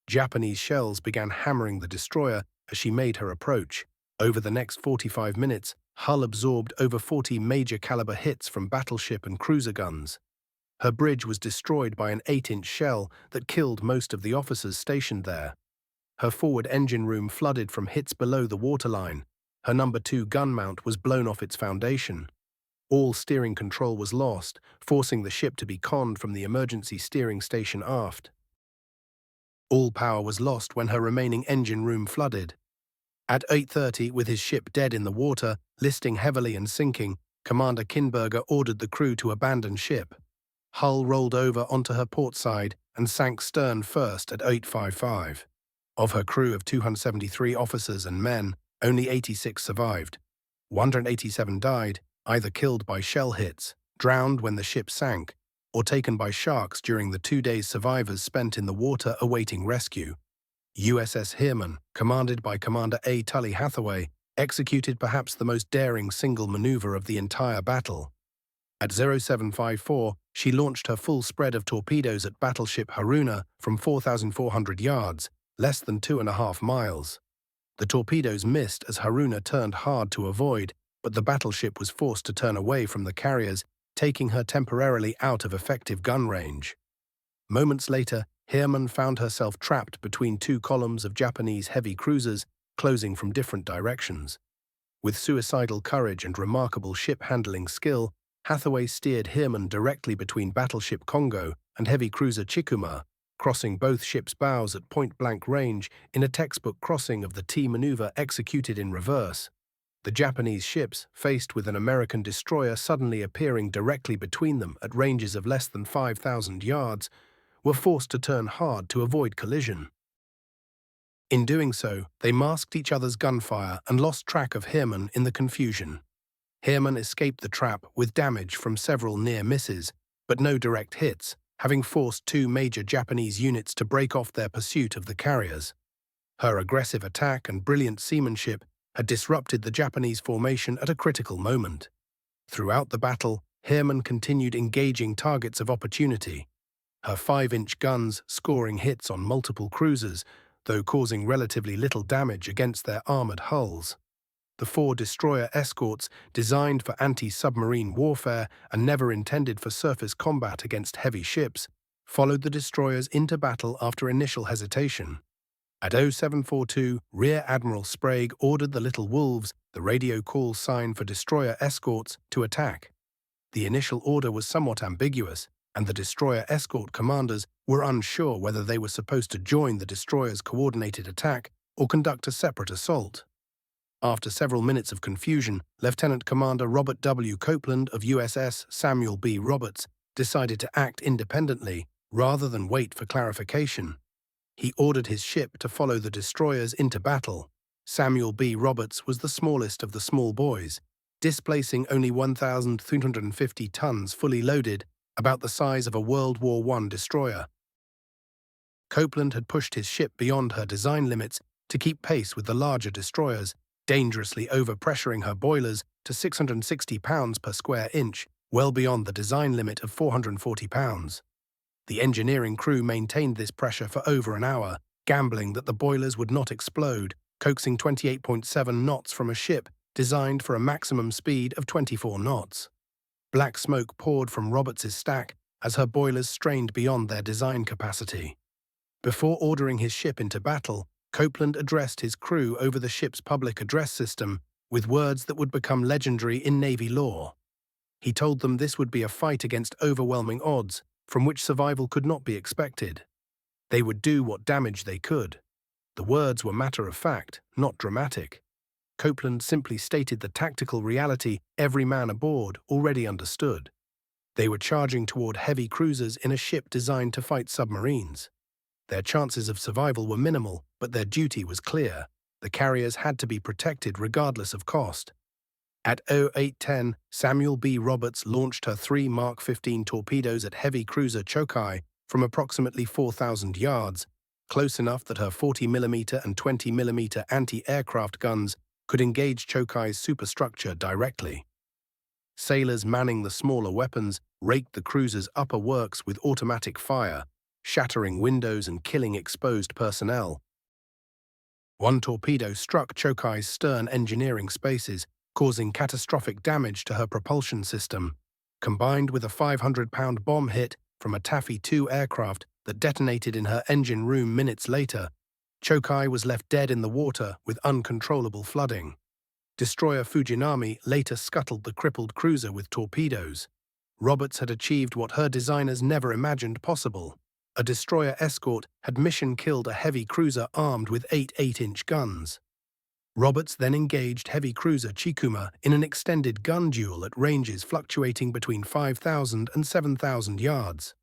Japanese shells began hammering the destroyer as she made her approach. Over the next 45 minutes, Hull absorbed over 40 major-caliber hits from battleship and cruiser guns. Her bridge was destroyed by an 8-inch shell that killed most of the officers stationed there. Her forward engine room flooded from hits below the waterline. Her No. 2 gun mount was blown off its foundation. All steering control was lost, forcing the ship to be conned from the emergency steering station aft. All power was lost when her remaining engine room flooded. At 8:30, with his ship dead in the water, listing heavily and sinking, Commander Kinberger ordered the crew to abandon ship. Hull rolled over onto her port side and sank stern first at 8:55. Of her crew of 273 officers and men, only 86 survived. 187 died, either killed by shell hits, drowned when the ship sank, or taken by sharks during the 2 days survivors spent in the water awaiting rescue. USS Heermann, commanded by Commander A. Tully Hathaway, executed perhaps the most daring single maneuver of the entire battle. At 0754, she launched her full spread of torpedoes at battleship Haruna from 4,400 yards, less than 2.5 miles. The torpedoes missed as Haruna turned hard to avoid, but the battleship was forced to turn away from the carriers, taking her temporarily out of effective gun range. Moments later, Heermann found herself trapped between 2 columns of Japanese heavy cruisers closing from different directions. With suicidal courage and remarkable ship-handling skill, Hathaway steered Heermann directly between battleship Congo and heavy cruiser Chikuma, crossing both ships' bows at point-blank range in a textbook crossing of the T maneuver executed in reverse. The Japanese ships, faced with an American destroyer suddenly appearing directly between them at ranges of less than 5,000 yards, were forced to turn hard to avoid collision. In doing so, they masked each other's gunfire and lost track of Heermann in the confusion. Heermann escaped the trap with damage from several near misses, but no direct hits, having forced 2 major Japanese units to break off their pursuit of the carriers. Her aggressive attack and brilliant seamanship had disrupted the Japanese formation at a critical moment. Throughout the battle, Heermann continued engaging targets of opportunity, her 5-inch guns scoring hits on multiple cruisers, though causing relatively little damage against their armored hulls. The 4 destroyer escorts, designed for anti-submarine warfare and never intended for surface combat against heavy ships, followed the destroyers into battle after initial hesitation. At 0742, Rear Admiral Sprague ordered the Little Wolves, the radio call sign for destroyer escorts, to attack. The initial order was somewhat ambiguous, and the destroyer escort commanders were unsure whether they were supposed to join the destroyer's coordinated attack or conduct a separate assault. After several minutes of confusion, Lieutenant Commander Robert W. Copeland of USS Samuel B. Roberts decided to act independently rather than wait for clarification. He ordered his ship to follow the destroyers into battle. Samuel B. Roberts was the smallest of the small boys, displacing only 1,350 tons fully loaded, about the size of a World War I destroyer. Copeland had pushed his ship beyond her design limits to keep pace with the larger destroyers, dangerously overpressuring her boilers to 660 pounds per square inch, well beyond the design limit of 440 pounds. The engineering crew maintained this pressure for over an hour, gambling that the boilers would not explode, coaxing 28.7 knots from a ship designed for a maximum speed of 24 knots. Black smoke poured from Roberts's stack as her boilers strained beyond their design capacity. Before ordering his ship into battle, Copeland addressed his crew over the ship's public address system with words that would become legendary in Navy lore. He told them this would be a fight against overwhelming odds, from which survival could not be expected. They would do what damage they could. The words were matter of fact, not dramatic. Copeland simply stated the tactical reality every man aboard already understood. They were charging toward heavy cruisers in a ship designed to fight submarines. Their chances of survival were minimal, but their duty was clear. The carriers had to be protected regardless of cost. At 0810, Samuel B. Roberts launched her 3 Mark 15 torpedoes at heavy cruiser Chokai from approximately 4,000 yards, close enough that her 40mm and 20mm anti-aircraft guns could engage Chokai's superstructure directly. Sailors manning the smaller weapons raked the cruiser's upper works with automatic fire, shattering windows and killing exposed personnel. One torpedo struck Chokai's stern engineering spaces, causing catastrophic damage to her propulsion system. Combined with a 500-pound bomb hit from a Taffy 2 aircraft that detonated in her engine room minutes later, Chokai was left dead in the water with uncontrollable flooding. Destroyer Fujinami later scuttled the crippled cruiser with torpedoes. Roberts had achieved what her designers never imagined possible. A destroyer Escort had mission-killed a heavy cruiser armed with 8 8-inch guns. Roberts then engaged heavy cruiser Chikuma in an extended gun duel at ranges fluctuating between 5,000 and 7,000 yards.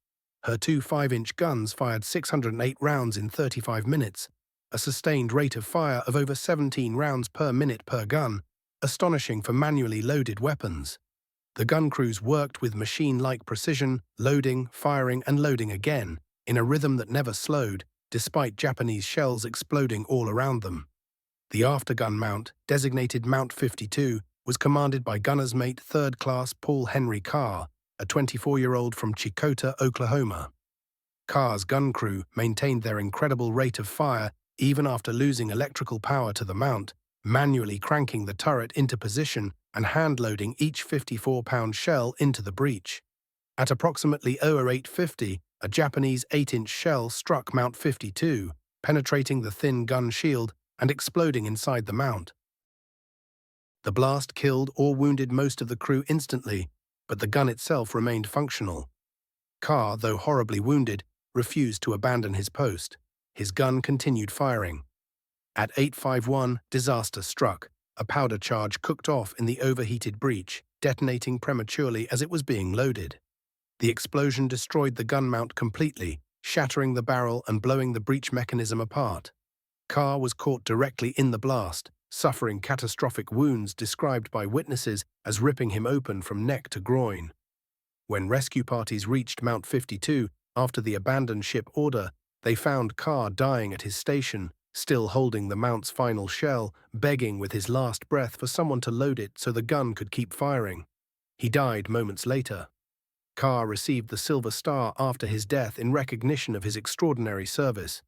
Her 2 5-inch guns fired 608 rounds in 35 minutes, a sustained rate of fire of over 17 rounds per minute per gun, astonishing for manually loaded weapons. The gun crews worked with machine-like precision, loading, firing, and loading again, in a rhythm that never slowed, despite Japanese shells exploding all around them. The aftergun mount, designated Mount 52, was commanded by gunner's mate 3rd Class Paul Henry Carr, a 24-year-old from Chicota, Oklahoma. Carr's gun crew maintained their incredible rate of fire even after losing electrical power to the mount, manually cranking the turret into position and hand-loading each 54-pound shell into the breech. At approximately 0850, a Japanese 8-inch shell struck Mount 52, penetrating the thin gun shield and exploding inside the mount. The blast killed or wounded most of the crew instantly, but the gun itself remained functional. Carr, though horribly wounded, refused to abandon his post. His gun continued firing. At 8:51, disaster struck. A powder charge cooked off in the overheated breech, detonating prematurely as it was being loaded. The explosion destroyed the gun mount completely, shattering the barrel and blowing the breech mechanism apart. Carr was caught directly in the blast, suffering catastrophic wounds described by witnesses as ripping him open from neck to groin. When rescue parties reached Mount 52 after the abandoned ship order, they found Carr dying at his station, still holding the mount's final shell, begging with his last breath for someone to load it so the gun could keep firing. He died moments later. Carr received the Silver Star after his death in recognition of his extraordinary service.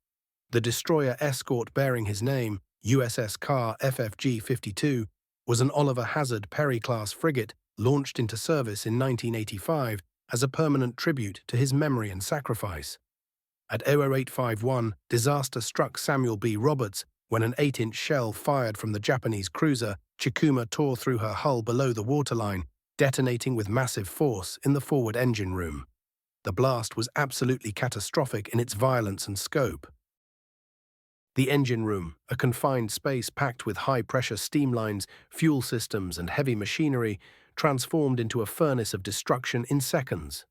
The destroyer Escort bearing his name, USS Carr FFG-52, was an Oliver Hazard Perry-class frigate launched into service in 1985 as a permanent tribute to his memory and sacrifice. At 0851, disaster struck Samuel B. Roberts when an 8-inch shell fired from the Japanese cruiser Chikuma tore through her hull below the waterline, detonating with massive force in the forward engine room. The blast was absolutely catastrophic in its violence and scope. The engine room, a confined space packed with high-pressure steam lines, fuel systems, and heavy machinery, transformed into a furnace of destruction in seconds.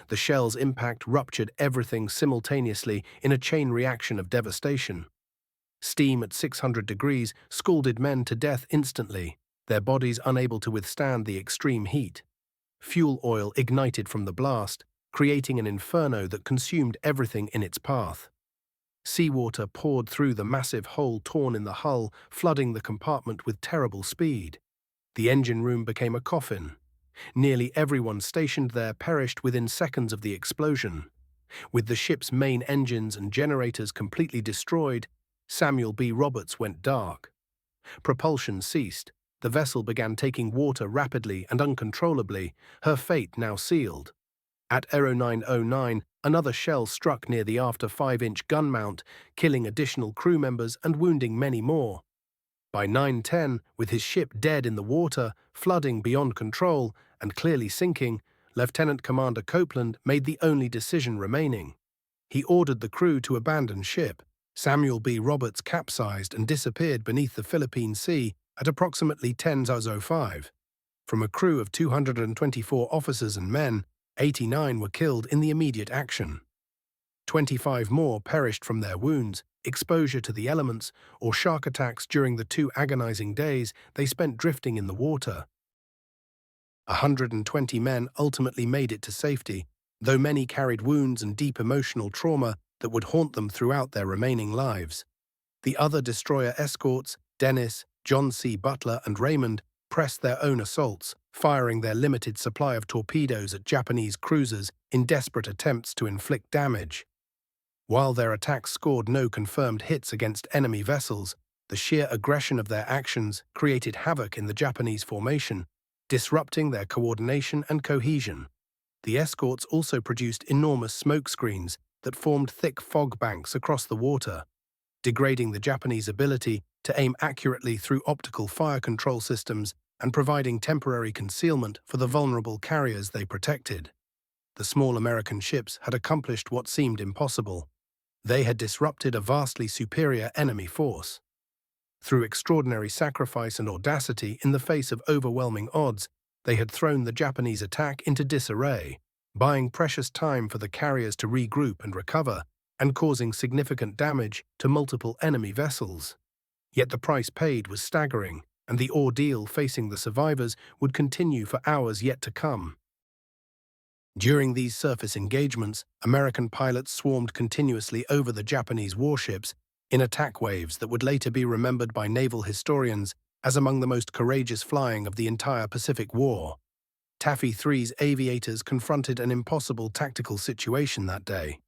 The shell's impact ruptured everything simultaneously in a chain reaction of devastation. Steam at 600 degrees scalded men to death instantly, their bodies unable to withstand the extreme heat. Fuel oil ignited from the blast, creating an inferno that consumed everything in its path. Seawater poured through the massive hole torn in the hull, flooding the compartment with terrible speed. The engine room became a coffin. Nearly everyone stationed there perished within seconds of the explosion. With the ship's main engines and generators completely destroyed, Samuel B. Roberts went dark. Propulsion ceased. The vessel began taking water rapidly and uncontrollably, her fate now sealed. At 0909, another shell struck near the after 5-inch gun mount, killing additional crew members and wounding many more. By 9:10, with his ship dead in the water, flooding beyond control, and clearly sinking, Lieutenant Commander Copeland made the only decision remaining. He ordered the crew to abandon ship. Samuel B. Roberts capsized and disappeared beneath the Philippine Sea at approximately 10:05. From a crew of 224 officers and men, 89 were killed in the immediate action. 25 more perished from their wounds, exposure to the elements, or shark attacks during the 2 agonizing days they spent drifting in the water. 120 men ultimately made it to safety, though many carried wounds and deep emotional trauma that would haunt them throughout their remaining lives. The other destroyer escorts, Dennis, John C. Butler, and Raymond, suppressed their own assaults, firing their limited supply of torpedoes at Japanese cruisers in desperate attempts to inflict damage. While their attacks scored no confirmed hits against enemy vessels, the sheer aggression of their actions created havoc in the Japanese formation, disrupting their coordination and cohesion. The escorts also produced enormous smoke screens that formed thick fog banks across the water, degrading the Japanese ability to aim accurately through optical fire control systems and providing temporary concealment for the vulnerable carriers they protected. The small American ships had accomplished what seemed impossible. They had disrupted a vastly superior enemy force. Through extraordinary sacrifice and audacity in the face of overwhelming odds, they had thrown the Japanese attack into disarray, buying precious time for the carriers to regroup and recover, and causing significant damage to multiple enemy vessels. Yet the price paid was staggering, and the ordeal facing the survivors would continue for hours yet to come. During these surface engagements, American pilots swarmed continuously over the Japanese warships in attack waves that would later be remembered by naval historians as among the most courageous flying of the entire Pacific War. Taffy 3's aviators confronted an impossible tactical situation that day.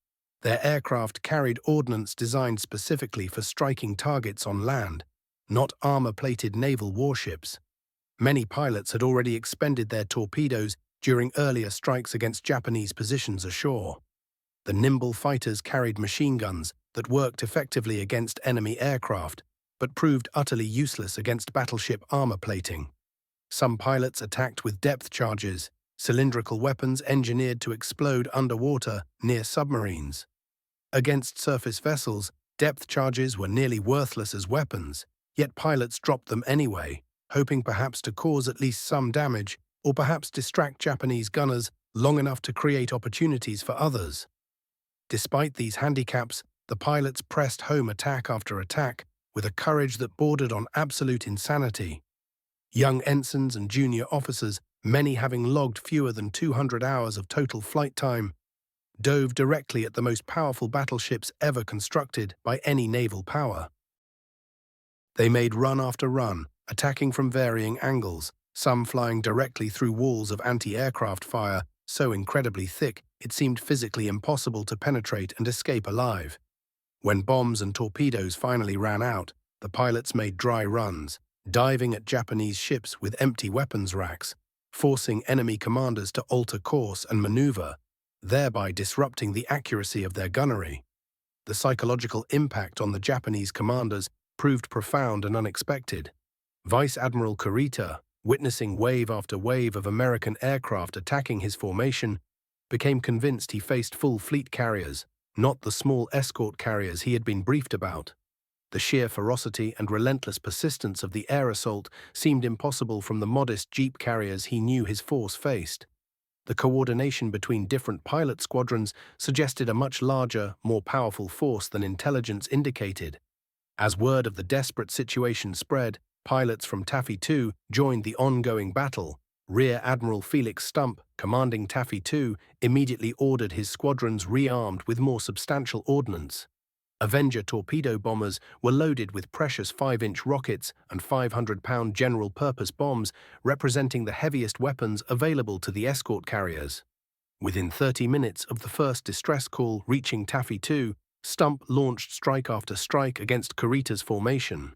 Their aircraft carried ordnance designed specifically for striking targets on land, not armor-plated naval warships. Many pilots had already expended their torpedoes during earlier strikes against Japanese positions ashore. The nimble fighters carried machine guns that worked effectively against enemy aircraft, but proved utterly useless against battleship armor plating. Some pilots attacked with depth charges, cylindrical weapons engineered to explode underwater near submarines. Against surface vessels, depth charges were nearly worthless as weapons, yet pilots dropped them anyway, hoping perhaps to cause at least some damage or perhaps distract Japanese gunners long enough to create opportunities for others. Despite these handicaps, the pilots pressed home attack after attack with a courage that bordered on absolute insanity. Young ensigns and junior officers, many having logged fewer than 200 hours of total flight time, dove directly at the most powerful battleships ever constructed by any naval power. They made run after run, attacking from varying angles, some flying directly through walls of anti-aircraft fire so incredibly thick it seemed physically impossible to penetrate and escape alive. When bombs and torpedoes finally ran out, the pilots made dry runs, diving at Japanese ships with empty weapons racks, forcing enemy commanders to alter course and maneuver, thereby disrupting the accuracy of their gunnery. The psychological impact on the Japanese commanders proved profound and unexpected. Vice Admiral Kurita, witnessing wave after wave of American aircraft attacking his formation, became convinced he faced full fleet carriers, not the small escort carriers he had been briefed about. The sheer ferocity and relentless persistence of the air assault seemed impossible from the modest jeep carriers he knew his force faced. The coordination between different pilot squadrons suggested a much larger, more powerful force than intelligence indicated. As word of the desperate situation spread, pilots from Taffy 2 joined the ongoing battle. Rear Admiral Felix Stump, commanding Taffy 2, immediately ordered his squadrons rearmed with more substantial ordnance. Avenger torpedo bombers were loaded with precious 5-inch rockets and 500-pound general-purpose bombs, representing the heaviest weapons available to the escort carriers. Within 30 minutes of the first distress call reaching Taffy 2, Stump launched strike after strike against Kurita's formation.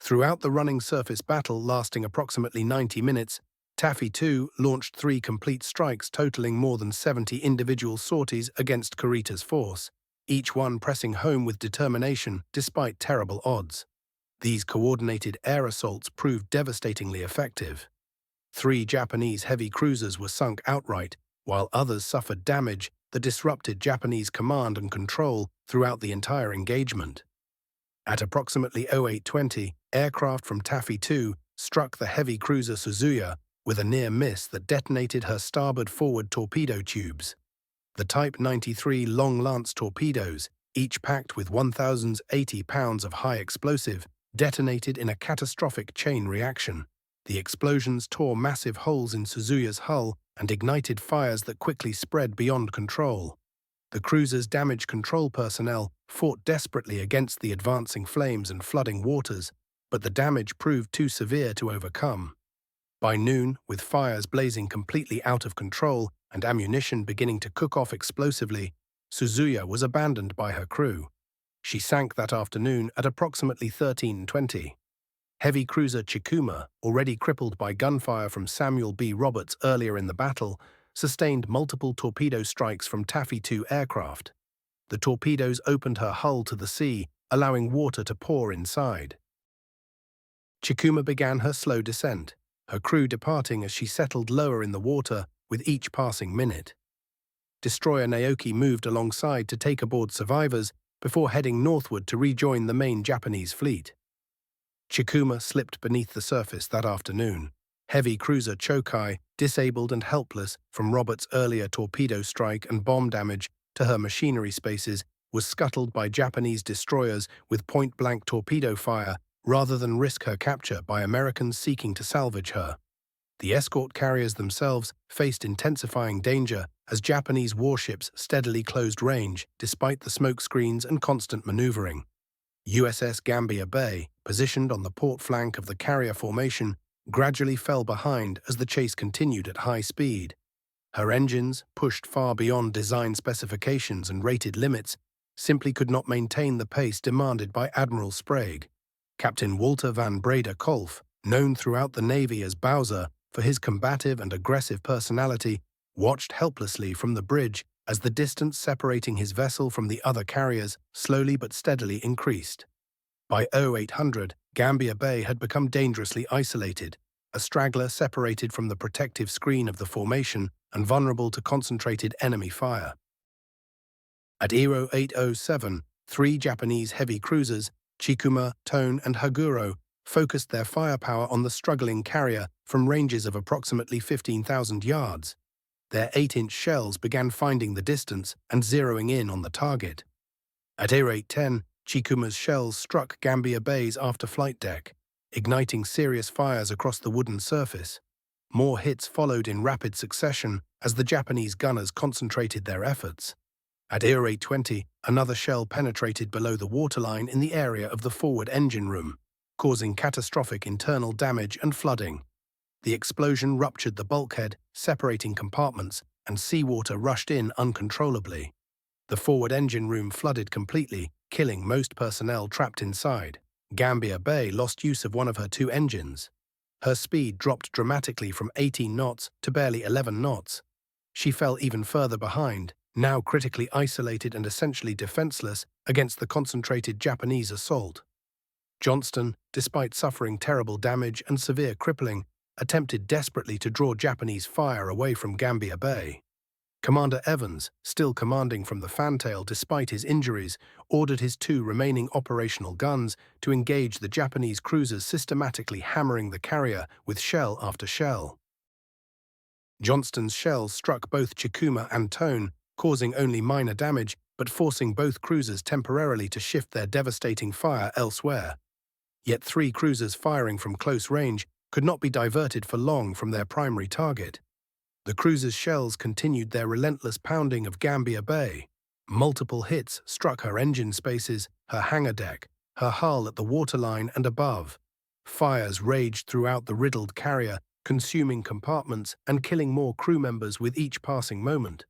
Throughout the running surface battle lasting approximately 90 minutes, Taffy 2 launched 3 complete strikes totaling more than 70 individual sorties against Kurita's force, each one pressing home with determination despite terrible odds. These coordinated air assaults proved devastatingly effective. 3 Japanese heavy cruisers were sunk outright, while others suffered damage that disrupted Japanese command and control throughout the entire engagement. At approximately 0820, aircraft from Taffy 2 struck the heavy cruiser Suzuya with a near miss that detonated her starboard forward torpedo tubes. The Type 93 Long Lance torpedoes, each packed with 1,080 pounds of high explosive, detonated in a catastrophic chain reaction. The explosions tore massive holes in Suzuya's hull and ignited fires that quickly spread beyond control. The cruiser's damage control personnel fought desperately against the advancing flames and flooding waters, but the damage proved too severe to overcome. By noon, with fires blazing completely out of control and ammunition beginning to cook off explosively, Suzuya was abandoned by her crew. She sank that afternoon at approximately 13:20. Heavy cruiser Chikuma, already crippled by gunfire from Samuel B. Roberts earlier in the battle, sustained multiple torpedo strikes from Taffy II aircraft. The torpedoes opened her hull to the sea, allowing water to pour inside. Chikuma began her slow descent, her crew departing as she settled lower in the water with each passing minute. Destroyer Naoki moved alongside to take aboard survivors before heading northward to rejoin the main Japanese fleet. Chikuma slipped beneath the surface that afternoon. Heavy cruiser Chokai, disabled and helpless from Roberts' earlier torpedo strike and bomb damage to her machinery spaces, was scuttled by Japanese destroyers with point-blank torpedo fire rather than risk her capture by Americans seeking to salvage her. The escort carriers themselves faced intensifying danger as Japanese warships steadily closed range despite the smoke screens and constant maneuvering. USS Gambia Bay, positioned on the port flank of the carrier formation, gradually fell behind as the chase continued at high speed. Her engines, pushed far beyond design specifications and rated limits, simply could not maintain the pace demanded by Admiral Sprague. Captain Walter van Breda Kolff, known throughout the Navy as Bowser for his combative and aggressive personality, watched helplessly from the bridge as the distance separating his vessel from the other carriers slowly but steadily increased. By 0800, Gambia Bay had become dangerously isolated, a straggler separated from the protective screen of the formation and vulnerable to concentrated enemy fire. At 0807, 3 Japanese heavy cruisers, Chikuma, Tone, and Haguro, focused their firepower on the struggling carrier from ranges of approximately 15,000 yards. Their 8-inch shells began finding the distance and zeroing in on the target. At 0810, Chikuma's shells struck Gambia Bay's after-flight deck, igniting serious fires across the wooden surface. More hits followed in rapid succession as the Japanese gunners concentrated their efforts. At 0820, another shell penetrated below the waterline in the area of the forward engine room, causing catastrophic internal damage and flooding. The explosion ruptured the bulkhead, separating compartments, and seawater rushed in uncontrollably. The forward engine room flooded completely, killing most personnel trapped inside. Gambia Bay lost use of one of her 2 engines. Her speed dropped dramatically from 18 knots to barely 11 knots. She fell even further behind, now critically isolated and essentially defenseless against the concentrated Japanese assault. Johnston, despite suffering terrible damage and severe crippling, attempted desperately to draw Japanese fire away from Gambia Bay. Commander Evans, still commanding from the fantail despite his injuries, ordered his 2 remaining operational guns to engage the Japanese cruisers, systematically hammering the carrier with shell after shell. Johnston's shells struck both Chikuma and Tone, causing only minor damage but forcing both cruisers temporarily to shift their devastating fire elsewhere. Yet 3 cruisers firing from close range could not be diverted for long from their primary target. The cruiser's shells continued their relentless pounding of Gambia Bay. Multiple hits struck her engine spaces, her hangar deck, her hull at the waterline and above. Fires raged throughout the riddled carrier, consuming compartments and killing more crew members with each passing moment.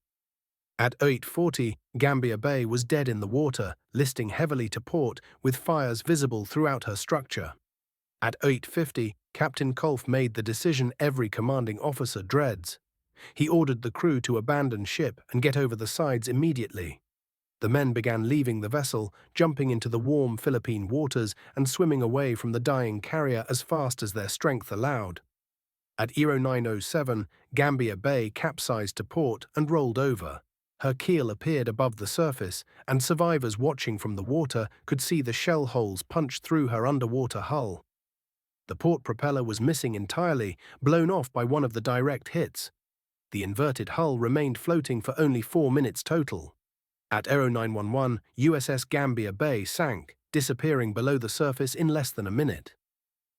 At 0840, Gambia Bay was dead in the water, listing heavily to port with fires visible throughout her structure. At 0850, Captain Kolff made the decision every commanding officer dreads. He ordered the crew to abandon ship and get over the sides immediately. The men began leaving the vessel, jumping into the warm Philippine waters and swimming away from the dying carrier as fast as their strength allowed. At 0907, Gambia Bay capsized to port and rolled over. Her keel appeared above the surface, and survivors watching from the water could see the shell holes punched through her underwater hull. The port propeller was missing entirely, blown off by one of the direct hits. The inverted hull remained floating for only 4 minutes total. At 0911, USS Gambia Bay sank, disappearing below the surface in less than a minute.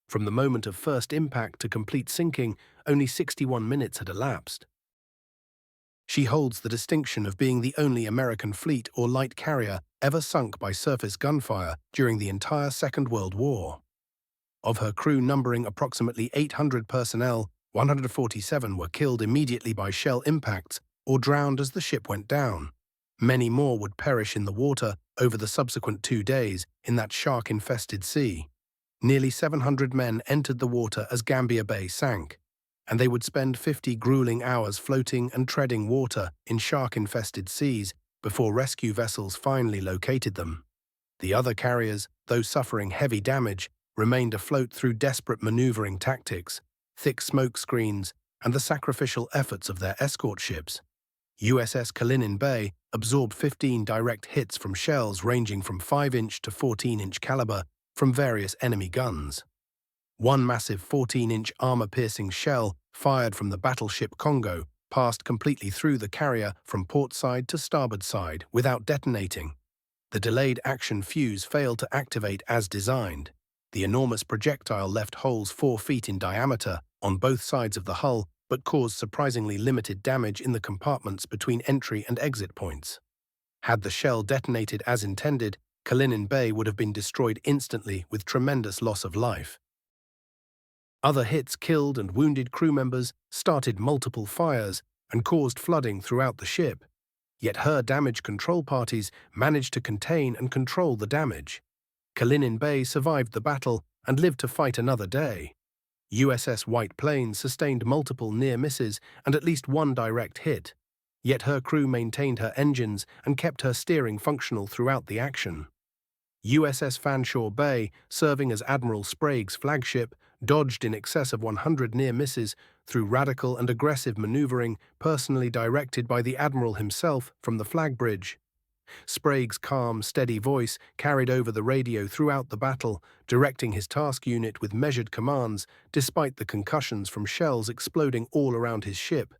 From the moment of first impact to complete sinking, only 61 minutes had elapsed. She holds the distinction of being the only American fleet or light carrier ever sunk by surface gunfire during the entire Second World War. Of her crew numbering approximately 800 personnel, 147 were killed immediately by shell impacts or drowned as the ship went down. Many more would perish in the water over the subsequent 2 days in that shark-infested sea. Nearly 700 men entered the water as Gambier Bay sank, and they would spend 50 grueling hours floating and treading water in shark-infested seas before rescue vessels finally located them. The other carriers, though suffering heavy damage, remained afloat through desperate maneuvering tactics, thick smoke screens, and the sacrificial efforts of their escort ships. USS Kalinin Bay absorbed 15 direct hits from shells ranging from 5-inch to 14-inch caliber from various enemy guns. One massive 14-inch armor-piercing shell fired from the battleship Congo passed completely through the carrier from port side to starboard side without detonating. The delayed action fuse failed to activate as designed. The enormous projectile left holes 4 feet in diameter on both sides of the hull but caused surprisingly limited damage in the compartments between entry and exit points. Had the shell detonated as intended, Kalinin Bay would have been destroyed instantly with tremendous loss of life. Other hits killed and wounded crew members, started multiple fires, and caused flooding throughout the ship. Yet her damage control parties managed to contain and control the damage. Kalinin Bay survived the battle and lived to fight another day. USS White Plains sustained multiple near misses and at least one direct hit. Yet her crew maintained her engines and kept her steering functional throughout the action. USS Fanshawe Bay, serving as Admiral Sprague's flagship, dodged in excess of 100 near misses through radical and aggressive maneuvering personally directed by the Admiral himself from the flag bridge. Sprague's calm, steady voice carried over the radio throughout the battle, directing his task unit with measured commands despite the concussions from shells exploding all around his ship.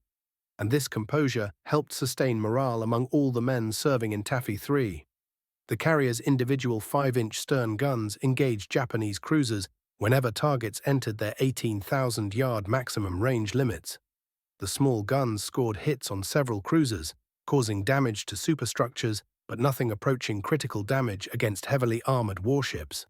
And this composure helped sustain morale among all the men serving in Taffy 3. The carrier's individual 5-inch stern guns engaged Japanese cruisers whenever targets entered their 18,000-yard maximum range limits. The small guns scored hits on several cruisers, causing damage to superstructures, but nothing approaching critical damage against heavily armored warships.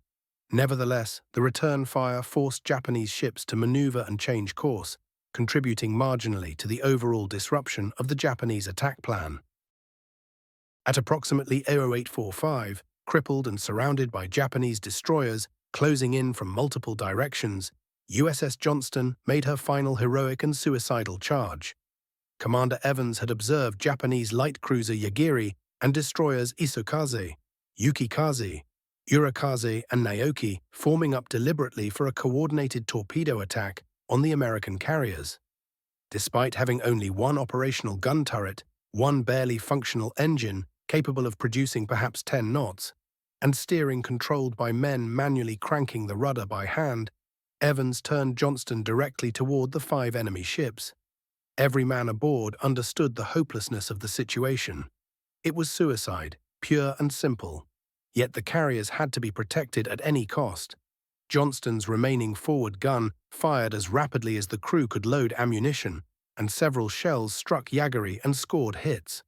Nevertheless, the return fire forced Japanese ships to maneuver and change course, contributing marginally to the overall disruption of the Japanese attack plan. At approximately 0845, crippled and surrounded by Japanese destroyers closing in from multiple directions, USS Johnston made her final heroic and suicidal charge. Commander Evans had observed Japanese light cruiser Yagiri and destroyers Isokaze, Yukikaze, Urikaze, and Naoki forming up deliberately for a coordinated torpedo attack on the American carriers. Despite having only one operational gun turret, one barely functional engine capable of producing perhaps 10 knots, and steering controlled by men manually cranking the rudder by hand, Evans turned Johnston directly toward the 5 enemy ships. Every man aboard understood the hopelessness of the situation. It was suicide, pure and simple. Yet the carriers had to be protected at any cost. Johnston's remaining forward gun fired as rapidly as the crew could load ammunition, and several shells struck Yagiri and scored hits.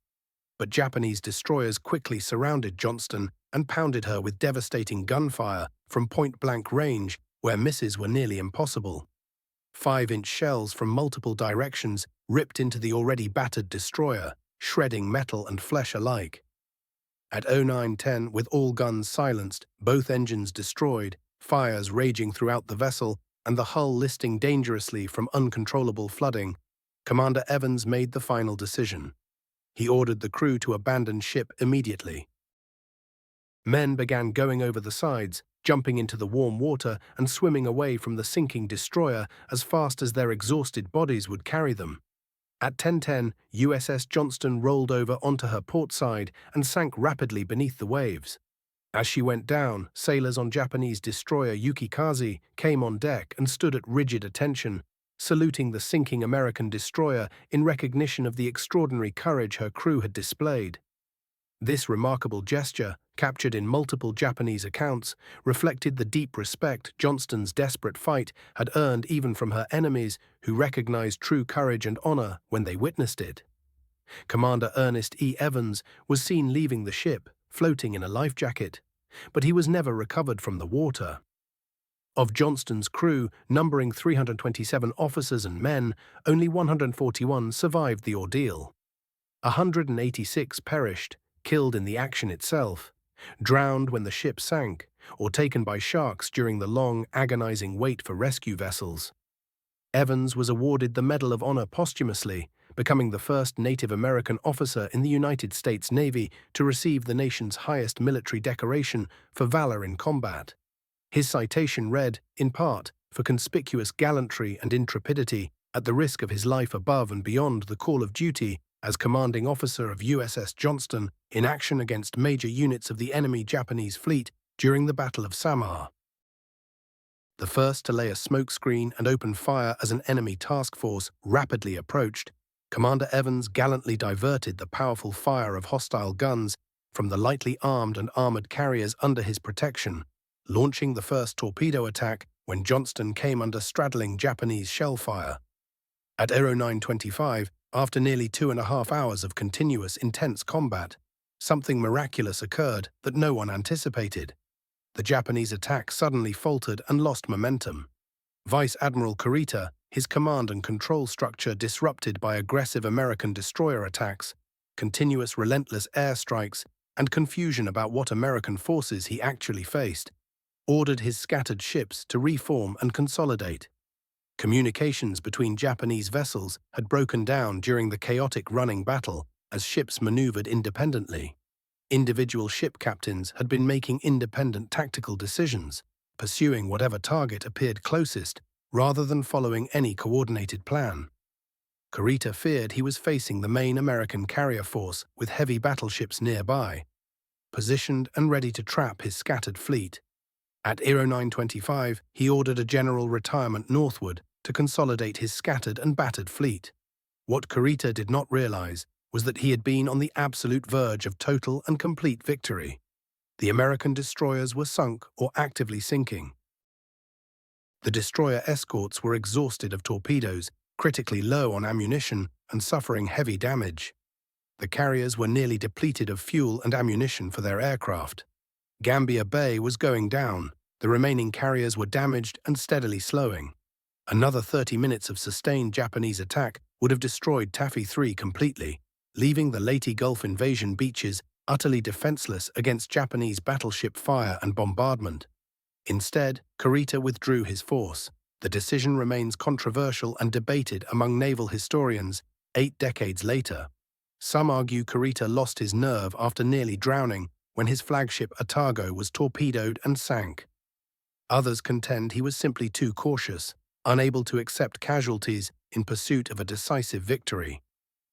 But Japanese destroyers quickly surrounded Johnston and pounded her with devastating gunfire from point-blank range where misses were nearly impossible. 5-inch shells from multiple directions ripped into the already battered destroyer, shredding metal and flesh alike. At 0910, with all guns silenced, both engines destroyed, fires raging throughout the vessel, and the hull listing dangerously from uncontrollable flooding, Commander Evans made the final decision. He ordered the crew to abandon ship immediately. Men began going over the sides, jumping into the warm water and swimming away from the sinking destroyer as fast as their exhausted bodies would carry them. At 10:10, USS Johnston rolled over onto her port side and sank rapidly beneath the waves. As she went down, sailors on Japanese destroyer Yukikaze came on deck and stood at rigid attention, saluting the sinking American destroyer in recognition of the extraordinary courage her crew had displayed. This remarkable gesture, captured in multiple Japanese accounts, reflected the deep respect Johnston's desperate fight had earned even from her enemies, who recognized true courage and honor when they witnessed it. Commander Ernest E. Evans was seen leaving the ship, floating in a life jacket, but he was never recovered from the water. Of Johnston's crew, numbering 327 officers and men, only 141 survived the ordeal. 186 perished, killed in the action itself, drowned when the ship sank, or taken by sharks during the long, agonizing wait for rescue vessels. Evans was awarded the Medal of Honor posthumously, becoming the first Native American officer in the United States Navy to receive the nation's highest military decoration for valor in combat. His citation read, in part, for conspicuous gallantry and intrepidity at the risk of his life above and beyond the call of duty as commanding officer of USS Johnston in action against major units of the enemy Japanese fleet during the Battle of Samar. The first to lay a smokescreen and open fire as an enemy task force rapidly approached, Commander Evans gallantly diverted the powerful fire of hostile guns from the lightly armed and armored carriers under his protection, launching the first torpedo attack when Johnston came under straddling Japanese shell fire. At 09:25, after nearly 2.5 hours of continuous intense combat, something miraculous occurred that no one anticipated. The Japanese attack suddenly faltered and lost momentum. Vice Admiral Kurita, his command and control structure disrupted by aggressive American destroyer attacks, continuous relentless airstrikes, and confusion about what American forces he actually faced, ordered his scattered ships to reform and consolidate. Communications between Japanese vessels had broken down during the chaotic running battle as ships maneuvered independently. Individual ship captains had been making independent tactical decisions, pursuing whatever target appeared closest rather than following any coordinated plan. Kurita feared he was facing the main American carrier force with heavy battleships nearby, positioned and ready to trap his scattered fleet. At 09:25, he ordered a general retirement northward to consolidate his scattered and battered fleet. What Kurita did not realize was that he had been on the absolute verge of total and complete victory. The American destroyers were sunk or actively sinking. The destroyer escorts were exhausted of torpedoes, critically low on ammunition, and suffering heavy damage. The carriers were nearly depleted of fuel and ammunition for their aircraft. Gambier Bay was going down. The remaining carriers were damaged and steadily slowing. Another 30 minutes of sustained Japanese attack would have destroyed Taffy 3 completely, leaving the Leyte Gulf invasion beaches utterly defenseless against Japanese battleship fire and bombardment. Instead, Kurita withdrew his force. The decision remains controversial and debated among naval historians 8 decades later. Some argue Kurita lost his nerve after nearly drowning when his flagship Otago was torpedoed and sank. Others contend he was simply too cautious, unable to accept casualties in pursuit of a decisive victory.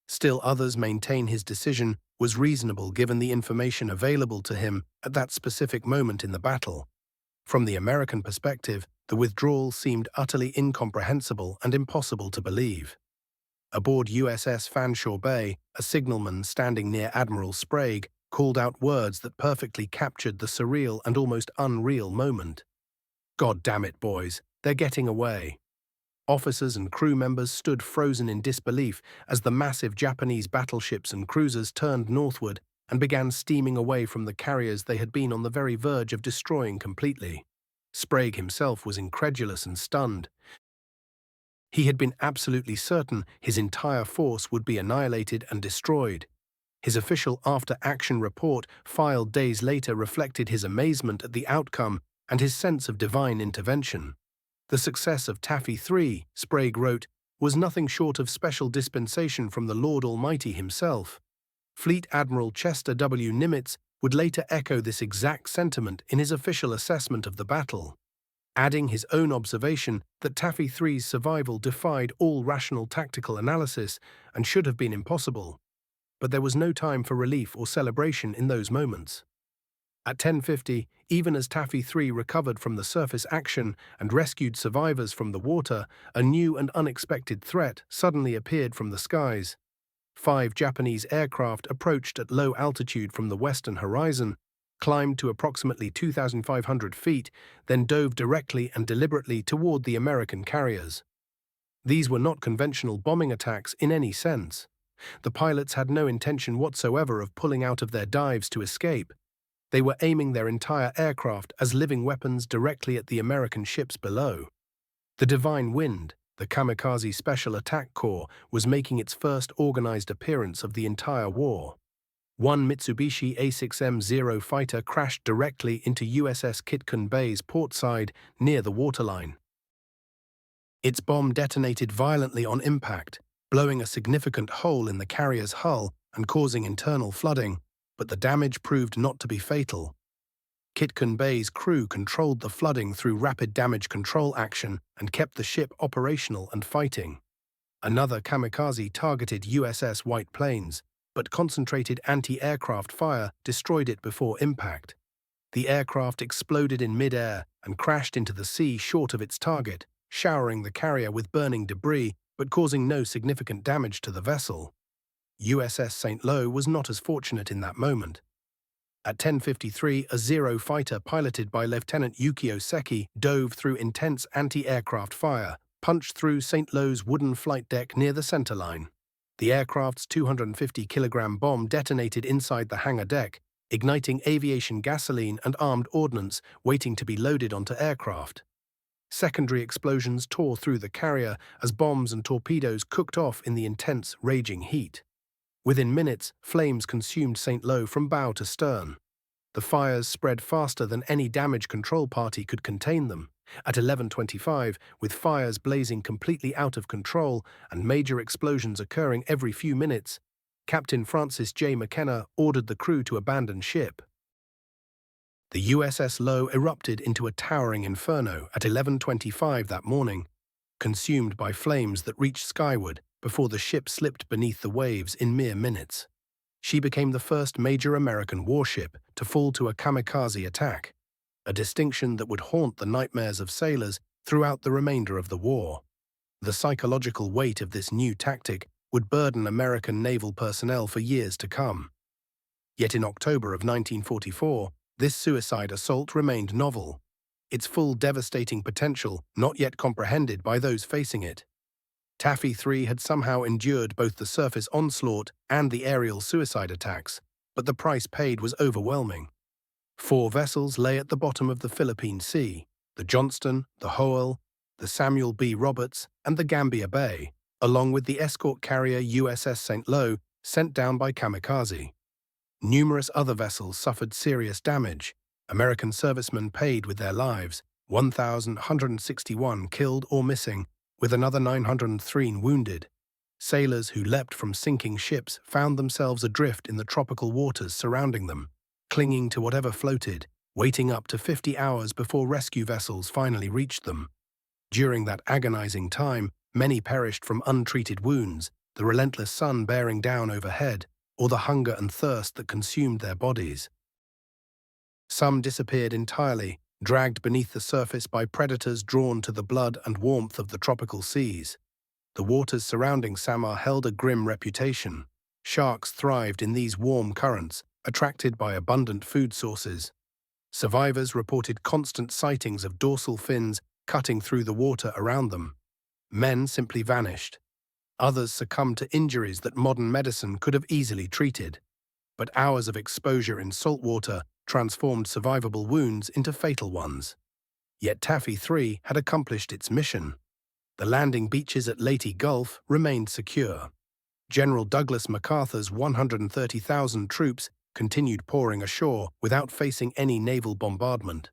Still others maintain his decision was reasonable given the information available to him at that specific moment in the battle. From the American perspective, the withdrawal seemed utterly incomprehensible and impossible to believe. Aboard USS Fanshawe Bay, a signalman standing near Admiral Sprague called out words that perfectly captured the surreal and almost unreal moment. "God damn it, boys, they're getting away." Officers and crew members stood frozen in disbelief as the massive Japanese battleships and cruisers turned northward and began steaming away from the carriers they had been on the very verge of destroying completely. Sprague himself was incredulous and stunned. He had been absolutely certain his entire force would be annihilated and destroyed. His official after-action report, filed days later, reflected his amazement at the outcome and his sense of divine intervention. The success of Taffy 3, Sprague wrote, was nothing short of special dispensation from the Lord Almighty himself. Fleet Admiral Chester W. Nimitz would later echo this exact sentiment in his official assessment of the battle, adding his own observation that Taffy 3's survival defied all rational tactical analysis and should have been impossible. But there was no time for relief or celebration in those moments. At 10:50, even as Taffy 3 recovered from the surface action and rescued survivors from the water, a new and unexpected threat suddenly appeared from the skies. 5 Japanese aircraft approached at low altitude from the western horizon, climbed to approximately 2,500 feet, then dove directly and deliberately toward the American carriers. These were not conventional bombing attacks in any sense. The pilots had no intention whatsoever of pulling out of their dives to escape. They were aiming their entire aircraft as living weapons directly at the American ships below. The Divine Wind, the Kamikaze Special Attack Corps, was making its first organized appearance of the entire war. One Mitsubishi A6M0 fighter crashed directly into USS Kitcon Bay's port side near the waterline. Its bomb detonated violently on impact, blowing a significant hole in the carrier's hull and causing internal flooding, but the damage proved not to be fatal. Kitcon Bay's crew controlled the flooding through rapid damage control action and kept the ship operational and fighting. Another kamikaze targeted USS White Plains, but concentrated anti-aircraft fire destroyed it before impact. The aircraft exploded in mid-air and crashed into the sea short of its target, showering the carrier with burning debris but causing no significant damage to the vessel. USS St. Lo was not as fortunate in that moment. At 10:53, a Zero fighter piloted by Lieutenant Yukio Seki dove through intense anti-aircraft fire, punched through St. Lo's wooden flight deck near the centerline. The aircraft's 250-kilogram bomb detonated inside the hangar deck, igniting aviation gasoline and armed ordnance waiting to be loaded onto aircraft. Secondary explosions tore through the carrier as bombs and torpedoes cooked off in the intense, raging heat. Within minutes, flames consumed St. Lo from bow to stern. The fires spread faster than any damage control party could contain them. At 11:25, with fires blazing completely out of control and major explosions occurring every few minutes, Captain Francis J. McKenna ordered the crew to abandon ship. The USS Lo erupted into a towering inferno at 11:25 that morning, consumed by flames that reached skyward before the ship slipped beneath the waves in mere minutes. She became the first major American warship to fall to a kamikaze attack, a distinction that would haunt the nightmares of sailors throughout the remainder of the war. The psychological weight of this new tactic would burden American naval personnel for years to come. Yet in October of 1944, this suicide assault remained novel, its full devastating potential not yet comprehended by those facing it. Taffy 3 had somehow endured both the surface onslaught and the aerial suicide attacks, but the price paid was overwhelming. 4 vessels lay at the bottom of the Philippine Sea: the Johnston, the Howell, the Samuel B. Roberts, and the Gambia Bay, along with the escort carrier USS St. Lo, sent down by kamikaze. Numerous other vessels suffered serious damage. American servicemen paid with their lives, 1,161 killed or missing, with another 903 wounded. Sailors who leapt from sinking ships found themselves adrift in the tropical waters surrounding them, clinging to whatever floated, waiting up to 50 hours before rescue vessels finally reached them. During that agonizing time, many perished from untreated wounds, the relentless sun bearing down overhead, or the hunger and thirst that consumed their bodies. Some disappeared entirely, dragged beneath the surface by predators drawn to the blood and warmth of the tropical seas. The waters surrounding Samar held a grim reputation. Sharks thrived in these warm currents, attracted by abundant food sources. Survivors reported constant sightings of dorsal fins cutting through the water around them. Men simply vanished. Others succumbed to injuries that modern medicine could have easily treated. But hours of exposure in salt water transformed survivable wounds into fatal ones. Yet Taffy 3 had accomplished its mission. The landing beaches at Leyte Gulf remained secure. General Douglas MacArthur's 130,000 troops continued pouring ashore without facing any naval bombardment.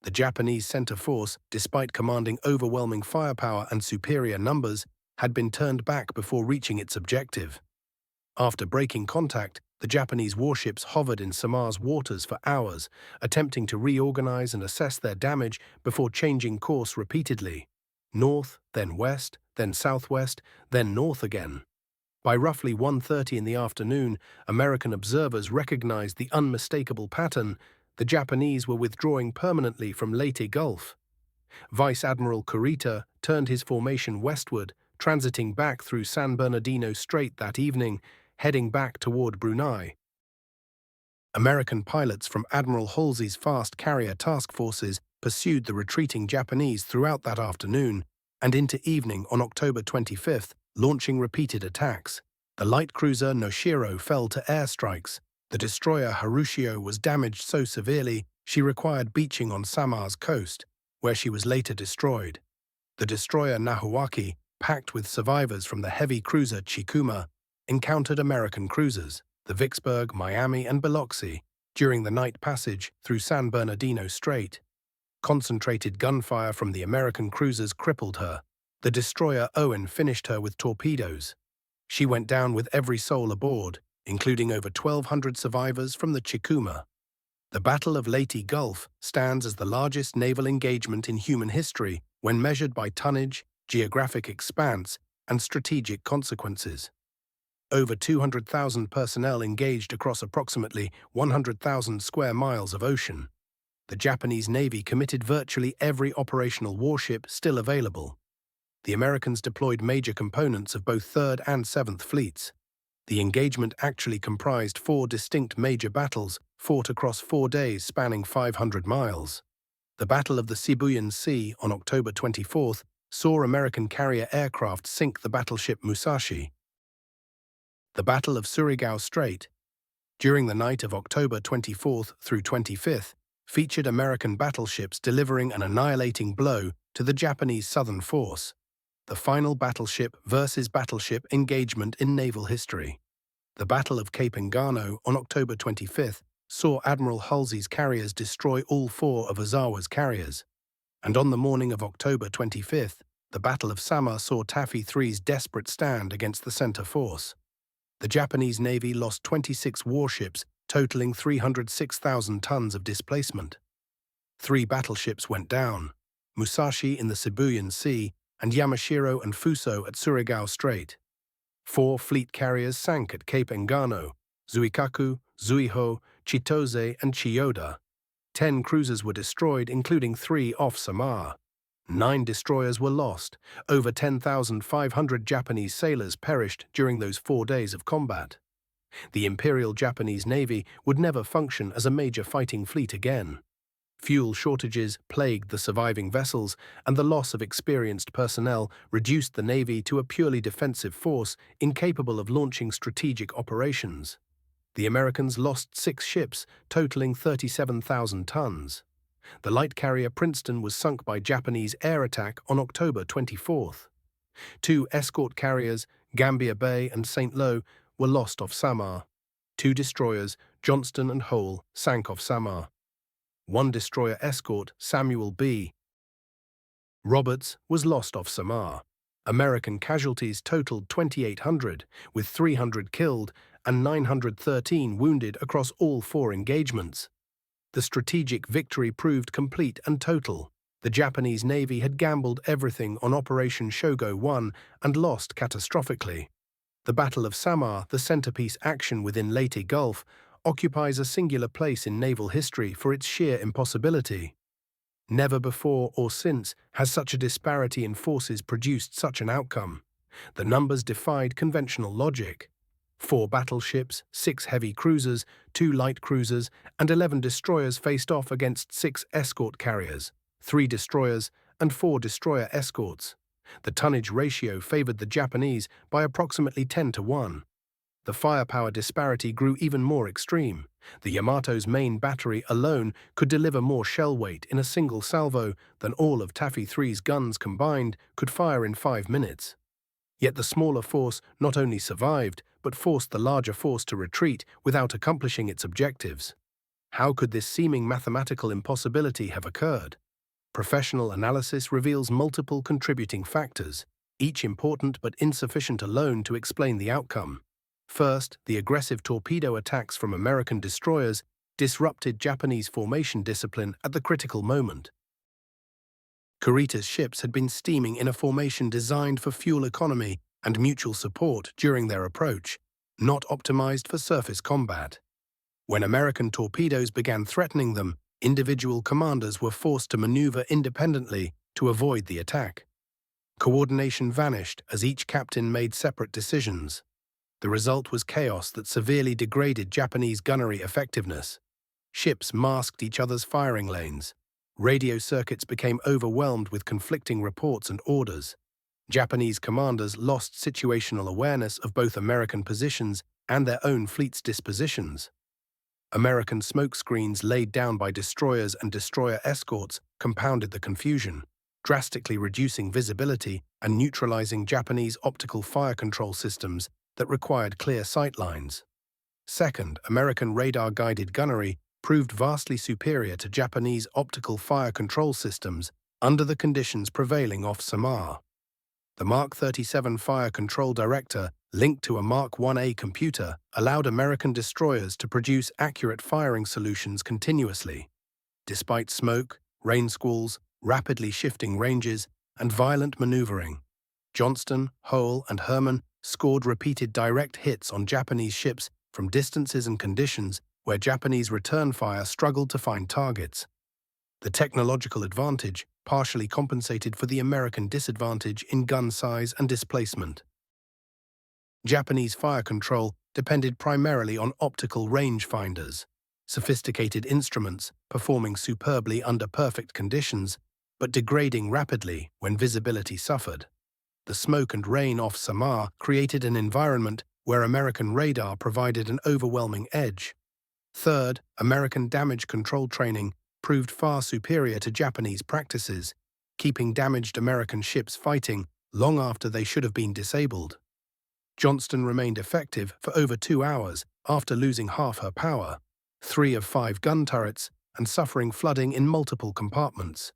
The Japanese center force, despite commanding overwhelming firepower and superior numbers, had been turned back before reaching its objective. After breaking contact, the Japanese warships hovered in Samar's waters for hours, attempting to reorganize and assess their damage before changing course repeatedly. North, then west, then southwest, then north again. By roughly 1:30 in the afternoon, American observers recognized the unmistakable pattern. The Japanese were withdrawing permanently from Leyte Gulf. Vice Admiral Kurita turned his formation westward, transiting back through San Bernardino Strait that evening, heading back toward Brunei. American pilots from Admiral Halsey's fast carrier task forces pursued the retreating Japanese throughout that afternoon and into evening on October 25th, launching repeated attacks. The light cruiser Noshiro fell to airstrikes. The destroyer Harushio was damaged so severely she required beaching on Samar's coast, where she was later destroyed. The destroyer Nahuaki, packed with survivors from the heavy cruiser Chikuma, encountered American cruisers, the Vicksburg, Miami, and Biloxi, during the night passage through San Bernardino Strait. Concentrated gunfire from the American cruisers crippled her. The destroyer Owen finished her with torpedoes. She went down with every soul aboard, including over 1,200 survivors from the Chikuma. The Battle of Leyte Gulf stands as the largest naval engagement in human history when measured by tonnage, geographic expanse, and strategic consequences. Over 200,000 personnel engaged across approximately 100,000 square miles of ocean. The Japanese Navy committed virtually every operational warship still available. The Americans deployed major components of both 3rd and 7th Fleets. The engagement actually comprised 4 distinct major battles fought across 4 days spanning 500 miles. The Battle of the Sibuyan Sea on October 24th saw American carrier aircraft sink the battleship Musashi. The Battle of Surigao Strait, during the night of October 24th through 25th, featured American battleships delivering an annihilating blow to the Japanese Southern Force, the final battleship versus battleship engagement in naval history. The Battle of Cape Engano on October 25th saw Admiral Halsey's carriers destroy all 4 of Ozawa's carriers. And on the morning of October 25th, the Battle of Samar saw Taffy III's desperate stand against the center force. The Japanese Navy lost 26 warships, totaling 306,000 tons of displacement. 3 battleships went down, Musashi in the Sibuyan Sea and Yamashiro and Fuso at Surigao Strait. 4 fleet carriers sank at Cape Engano, Zuikaku, Zuiho, Chitose, and Chiyoda. 10 cruisers were destroyed, including 3 off Samar. 9 destroyers were lost. Over 10,500 Japanese sailors perished during those 4 days of combat. The Imperial Japanese Navy would never function as a major fighting fleet again. Fuel shortages plagued the surviving vessels, and the loss of experienced personnel reduced the Navy to a purely defensive force incapable of launching strategic operations. The Americans lost 6 ships, totaling 37,000 tons. The light carrier Princeton was sunk by Japanese air attack on October 24th. 2 escort carriers, Gambier Bay and St. Lo, were lost off Samar. 2 destroyers, Johnston and Hole, sank off Samar. 1 destroyer escort, Samuel B. Roberts, was lost off Samar. American casualties totaled 2,800, with 300 killed and 913 wounded across all 4 engagements. The strategic victory proved complete and total. The Japanese Navy had gambled everything on Operation Shogo 1 and lost catastrophically. The Battle of Samar, the centerpiece action within Leyte Gulf, occupies a singular place in naval history for its sheer impossibility. Never before or since has such a disparity in forces produced such an outcome. The numbers defied conventional logic. 4 battleships, 6 heavy cruisers, 2 light cruisers, and 11 destroyers faced off against 6 escort carriers, 3 destroyers, and 4 destroyer escorts. The tonnage ratio favored the Japanese by approximately 10-1. The firepower disparity grew even more extreme. The Yamato's main battery alone could deliver more shell weight in a single salvo than all of Taffy III's guns combined could fire in 5 minutes. Yet the smaller force not only survived, but forced the larger force to retreat without accomplishing its objectives. How could this seeming mathematical impossibility have occurred? Professional analysis reveals multiple contributing factors, each important but insufficient alone to explain the outcome. First, the aggressive torpedo attacks from American destroyers disrupted Japanese formation discipline at the critical moment. Kurita's ships had been steaming in a formation designed for fuel economy and mutual support during their approach, not optimized for surface combat. When American torpedoes began threatening them, individual commanders were forced to maneuver independently to avoid the attack. Coordination vanished as each captain made separate decisions. The result was chaos that severely degraded Japanese gunnery effectiveness. Ships masked each other's firing lanes. Radio circuits became overwhelmed with conflicting reports and orders. Japanese commanders lost situational awareness of both American positions and their own fleet's dispositions. American smokescreens laid down by destroyers and destroyer escorts compounded the confusion, drastically reducing visibility and neutralizing Japanese optical fire control systems that required clear sight lines. Second, American radar-guided gunnery proved vastly superior to Japanese optical fire control systems under the conditions prevailing off Samar. The Mark 37 fire control director, linked to a Mark 1A computer, allowed American destroyers to produce accurate firing solutions continuously. Despite smoke, rain squalls, rapidly shifting ranges, and violent maneuvering, Johnston, Hole, and Herman scored repeated direct hits on Japanese ships from distances and conditions where Japanese return fire struggled to find targets. The technological advantage partially compensated for the American disadvantage in gun size and displacement. Japanese fire control depended primarily on optical rangefinders, sophisticated instruments performing superbly under perfect conditions, but degrading rapidly when visibility suffered. The smoke and rain off Samar created an environment where American radar provided an overwhelming edge. Third, American damage control training proved far superior to Japanese practices, keeping damaged American ships fighting long after they should have been disabled. Johnston remained effective for over 2 hours after losing half her power, 3 of 5 gun turrets, and suffering flooding in multiple compartments.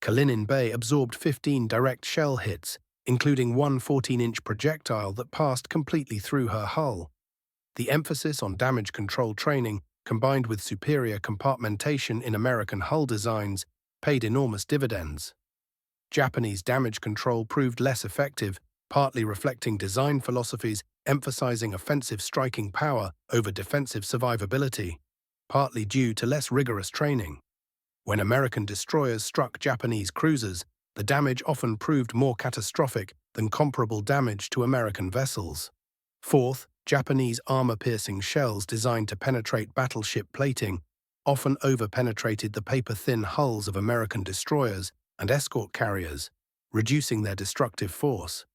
Kalinin Bay absorbed 15 direct shell hits, including one 14-inch projectile that passed completely through her hull. The emphasis on damage control training, combined with superior compartmentation in American hull designs, paid enormous dividends. Japanese damage control proved less effective, partly reflecting design philosophies emphasizing offensive striking power over defensive survivability, partly due to less rigorous training. When American destroyers struck Japanese cruisers, the damage often proved more catastrophic than comparable damage to American vessels. Fourth, Japanese armor-piercing shells designed to penetrate battleship plating often over-penetrated the paper-thin hulls of American destroyers and escort carriers, reducing their destructive force.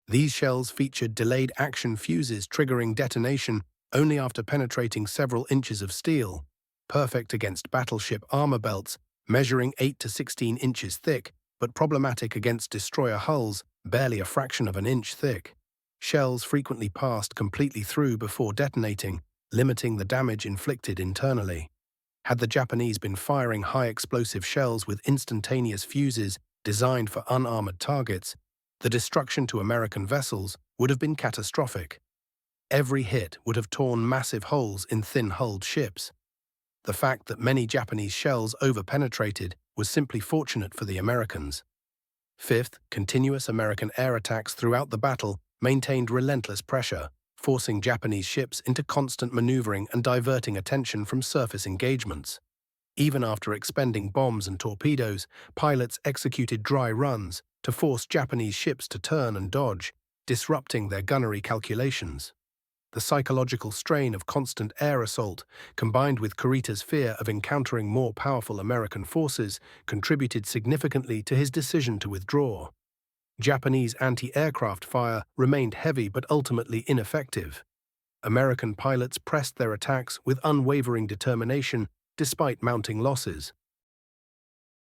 These shells featured delayed action fuses triggering detonation only after penetrating several inches of steel, perfect against battleship armor belts measuring 8 to 16 inches thick, but problematic against destroyer hulls barely a fraction of an inch thick. Shells frequently passed completely through before detonating, limiting the damage inflicted internally. Had the Japanese been firing high-explosive shells with instantaneous fuses designed for unarmored targets, the destruction to American vessels would have been catastrophic. Every hit would have torn massive holes in thin-hulled ships. The fact that many Japanese shells over-penetrated was simply fortunate for the Americans. Fifth, continuous American air attacks throughout the battle maintained relentless pressure, forcing Japanese ships into constant maneuvering and diverting attention from surface engagements. Even after expending bombs and torpedoes, pilots executed dry runs to force Japanese ships to turn and dodge, disrupting their gunnery calculations. The psychological strain of constant air assault, combined with Kurita's fear of encountering more powerful American forces, contributed significantly to his decision to withdraw. Japanese anti-aircraft fire remained heavy but ultimately ineffective. American pilots pressed their attacks with unwavering determination despite mounting losses.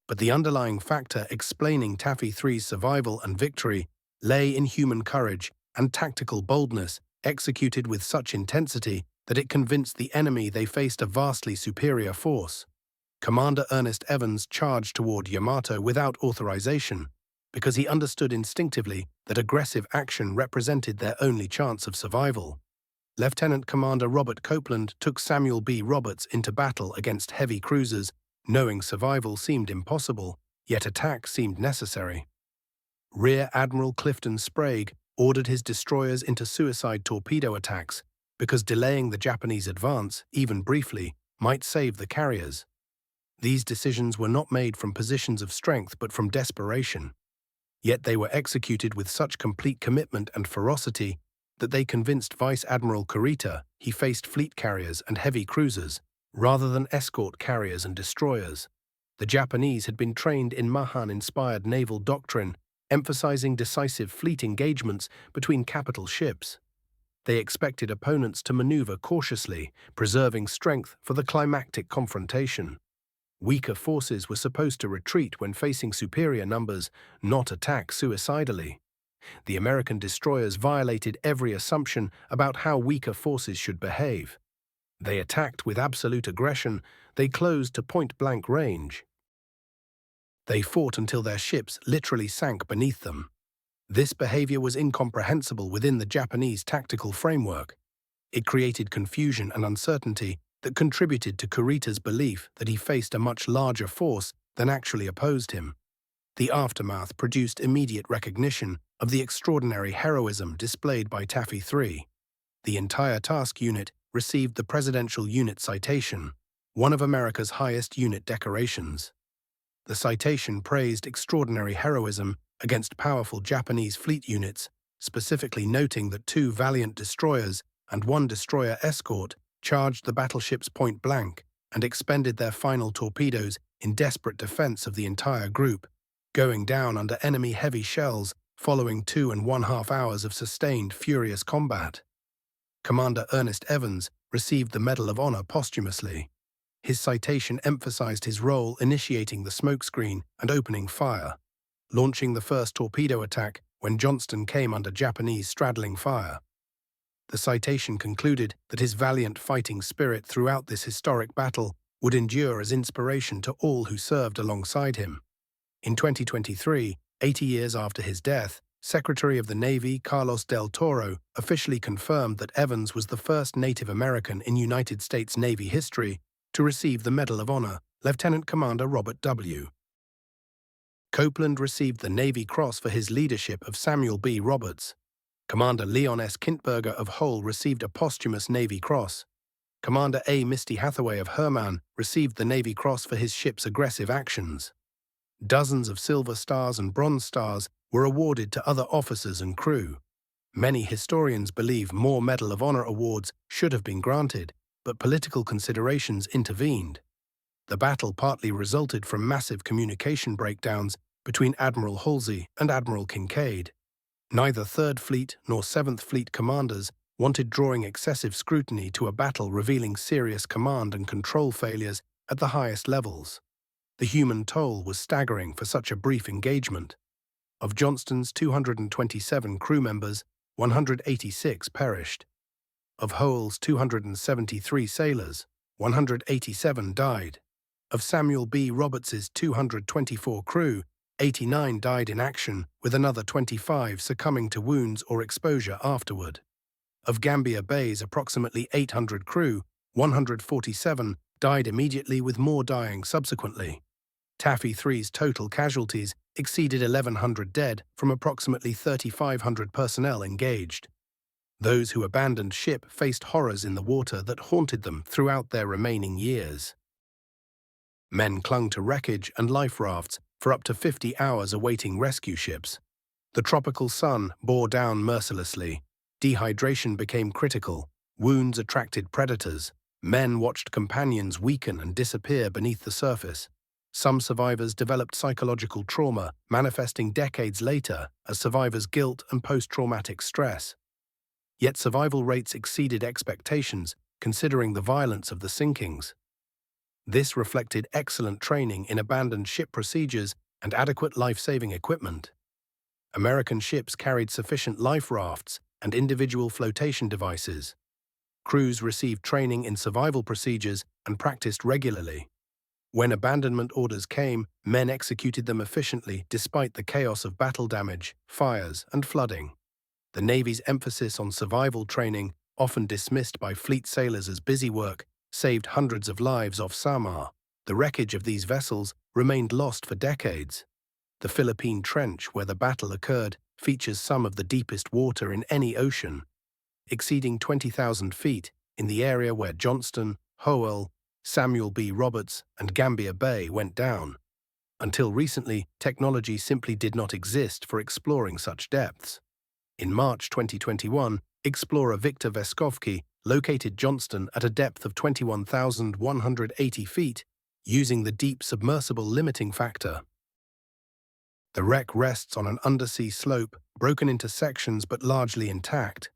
But the underlying factor explaining Taffy 3's survival and victory lay in human courage and tactical boldness executed with such intensity that it convinced the enemy they faced a vastly superior force. Commander Ernest Evans charged toward Yamato without authorization, because he understood instinctively that aggressive action represented their only chance of survival. Lieutenant Commander Robert Copeland took Samuel B. Roberts into battle against heavy cruisers, knowing survival seemed impossible, yet attack seemed necessary. Rear Admiral Clifton Sprague ordered his destroyers into suicide torpedo attacks because delaying the Japanese advance, even briefly, might save the carriers. These decisions were not made from positions of strength but from desperation. Yet they were executed with such complete commitment and ferocity that they convinced Vice Admiral Kurita he faced fleet carriers and heavy cruisers, rather than escort carriers and destroyers. The Japanese had been trained in Mahan-inspired naval doctrine, emphasizing decisive fleet engagements between capital ships. They expected opponents to maneuver cautiously, preserving strength for the climactic confrontation. Weaker forces were supposed to retreat when facing superior numbers, not attack suicidally. The American destroyers violated every assumption about how weaker forces should behave. They attacked with absolute aggression. They closed to point-blank range. They fought until their ships literally sank beneath them. This behavior was incomprehensible within the Japanese tactical framework. It created confusion and uncertainty that contributed to Kurita's belief that he faced a much larger force than actually opposed him. The aftermath produced immediate recognition of the extraordinary heroism displayed by Taffy 3. The entire task unit received the Presidential Unit Citation, one of America's highest unit decorations. The citation praised extraordinary heroism against powerful Japanese fleet units, specifically noting that 2 valiant destroyers and 1 destroyer escort charged the battleships point blank and expended their final torpedoes in desperate defense of the entire group, going down under enemy heavy shells following 2.5 hours of sustained furious combat. Commander Ernest Evans received the Medal of Honor posthumously. His citation emphasized his role initiating the smokescreen and opening fire, launching the first torpedo attack when Johnston came under Japanese straddling fire. The citation concluded that his valiant fighting spirit throughout this historic battle would endure as inspiration to all who served alongside him. In 2023, 80 years after his death, Secretary of the Navy Carlos del Toro officially confirmed that Evans was the first Native American in United States Navy history to receive the Medal of Honor. Lieutenant Commander Robert W. Copeland received the Navy Cross for his leadership of Samuel B. Roberts. Commander Leon S. Kintberger of Hull received a posthumous Navy Cross. Commander A. Misty Hathaway of Herman received the Navy Cross for his ship's aggressive actions. Dozens of Silver Stars and Bronze Stars were awarded to other officers and crew. Many historians believe more Medal of Honor awards should have been granted, but political considerations intervened. The battle partly resulted from massive communication breakdowns between Admiral Halsey and Admiral Kincaid. Neither 3rd Fleet nor 7th Fleet commanders wanted drawing excessive scrutiny to a battle revealing serious command and control failures at the highest levels. The human toll was staggering for such a brief engagement. Of Johnston's 227 crew members, 186 perished. Of Hull's 273 sailors, 187 died. Of Samuel B. Roberts's 224 crew, 89 died in action, with another 25 succumbing to wounds or exposure afterward. Of Gambier Bay's approximately 800 crew, 147 died immediately, with more dying subsequently. Taffy 3's total casualties exceeded 1,100 dead from approximately 3,500 personnel engaged. Those who abandoned ship faced horrors in the water that haunted them throughout their remaining years. Men clung to wreckage and life rafts for up to 50 hours awaiting rescue ships. The tropical sun bore down mercilessly. Dehydration became critical. Wounds attracted predators. Men watched companions weaken and disappear beneath the surface. Some survivors developed psychological trauma, manifesting decades later as survivors' guilt and post-traumatic stress. Yet survival rates exceeded expectations, considering the violence of the sinkings. This reflected excellent training in abandoned ship procedures and adequate life-saving equipment. American ships carried sufficient life rafts and individual flotation devices. Crews received training in survival procedures and practiced regularly. When abandonment orders came, men executed them efficiently despite the chaos of battle damage, fires, and flooding. The Navy's emphasis on survival training, often dismissed by fleet sailors as busy work, saved hundreds of lives off Samar. The wreckage of these vessels remained lost for decades. The Philippine Trench, where the battle occurred, features some of the deepest water in any ocean, exceeding 20,000 feet, in the area where Johnston, Howell, Samuel B. Roberts, and Gambier Bay went down. Until recently, technology simply did not exist for exploring such depths. In March 2021, explorer Viktor Veskovsky located Johnston at a depth of 21,180 feet, using the deep submersible limiting factor. The wreck rests on an undersea slope, broken into sections but largely intact.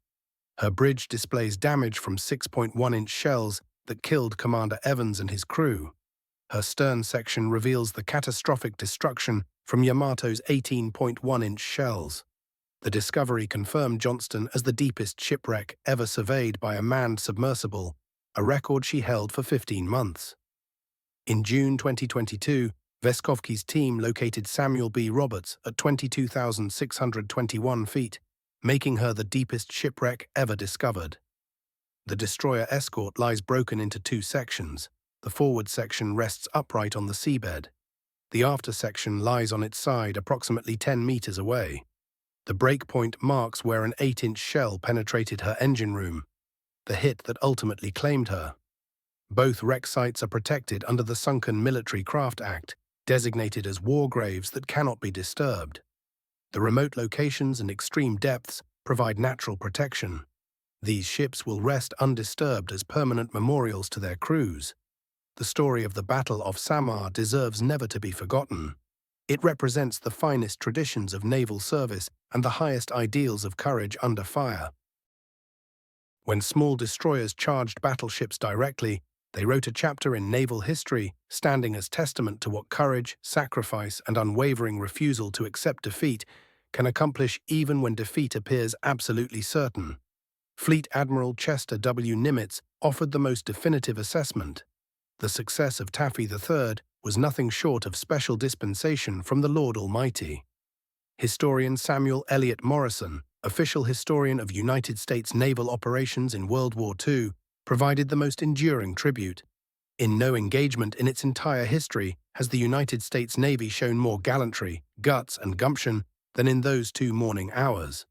Her bridge displays damage from 6.1-inch shells that killed Commander Evans and his crew. Her stern section reveals the catastrophic destruction from Yamato's 18.1-inch shells. The discovery confirmed Johnston as the deepest shipwreck ever surveyed by a manned submersible, a record she held for 15 months. In June 2022, Veskovsky's team located Samuel B. Roberts at 22,621 feet, making her the deepest shipwreck ever discovered. The destroyer Escort lies broken into two sections. The forward section rests upright on the seabed. The after section lies on its side approximately 10 meters away. The breakpoint marks where an 8-inch shell penetrated her engine room, the hit that ultimately claimed her. Both wreck sites are protected under the Sunken Military Craft Act, designated as war graves that cannot be disturbed. The remote locations and extreme depths provide natural protection. These ships will rest undisturbed as permanent memorials to their crews. The story of the Battle of Samar deserves never to be forgotten. It represents the finest traditions of naval service and the highest ideals of courage under fire. When small destroyers charged battleships directly, they wrote a chapter in naval history, standing as testament to what courage, sacrifice, and unwavering refusal to accept defeat can accomplish even when defeat appears absolutely certain. Fleet Admiral Chester W. Nimitz offered the most definitive assessment. The success of Taffy III was nothing short of special dispensation from the Lord Almighty. Historian Samuel Eliot Morrison, official historian of United States naval operations in World War II, provided the most enduring tribute. In no engagement in its entire history has the United States Navy shown more gallantry, guts, and gumption than in those 2 morning hours.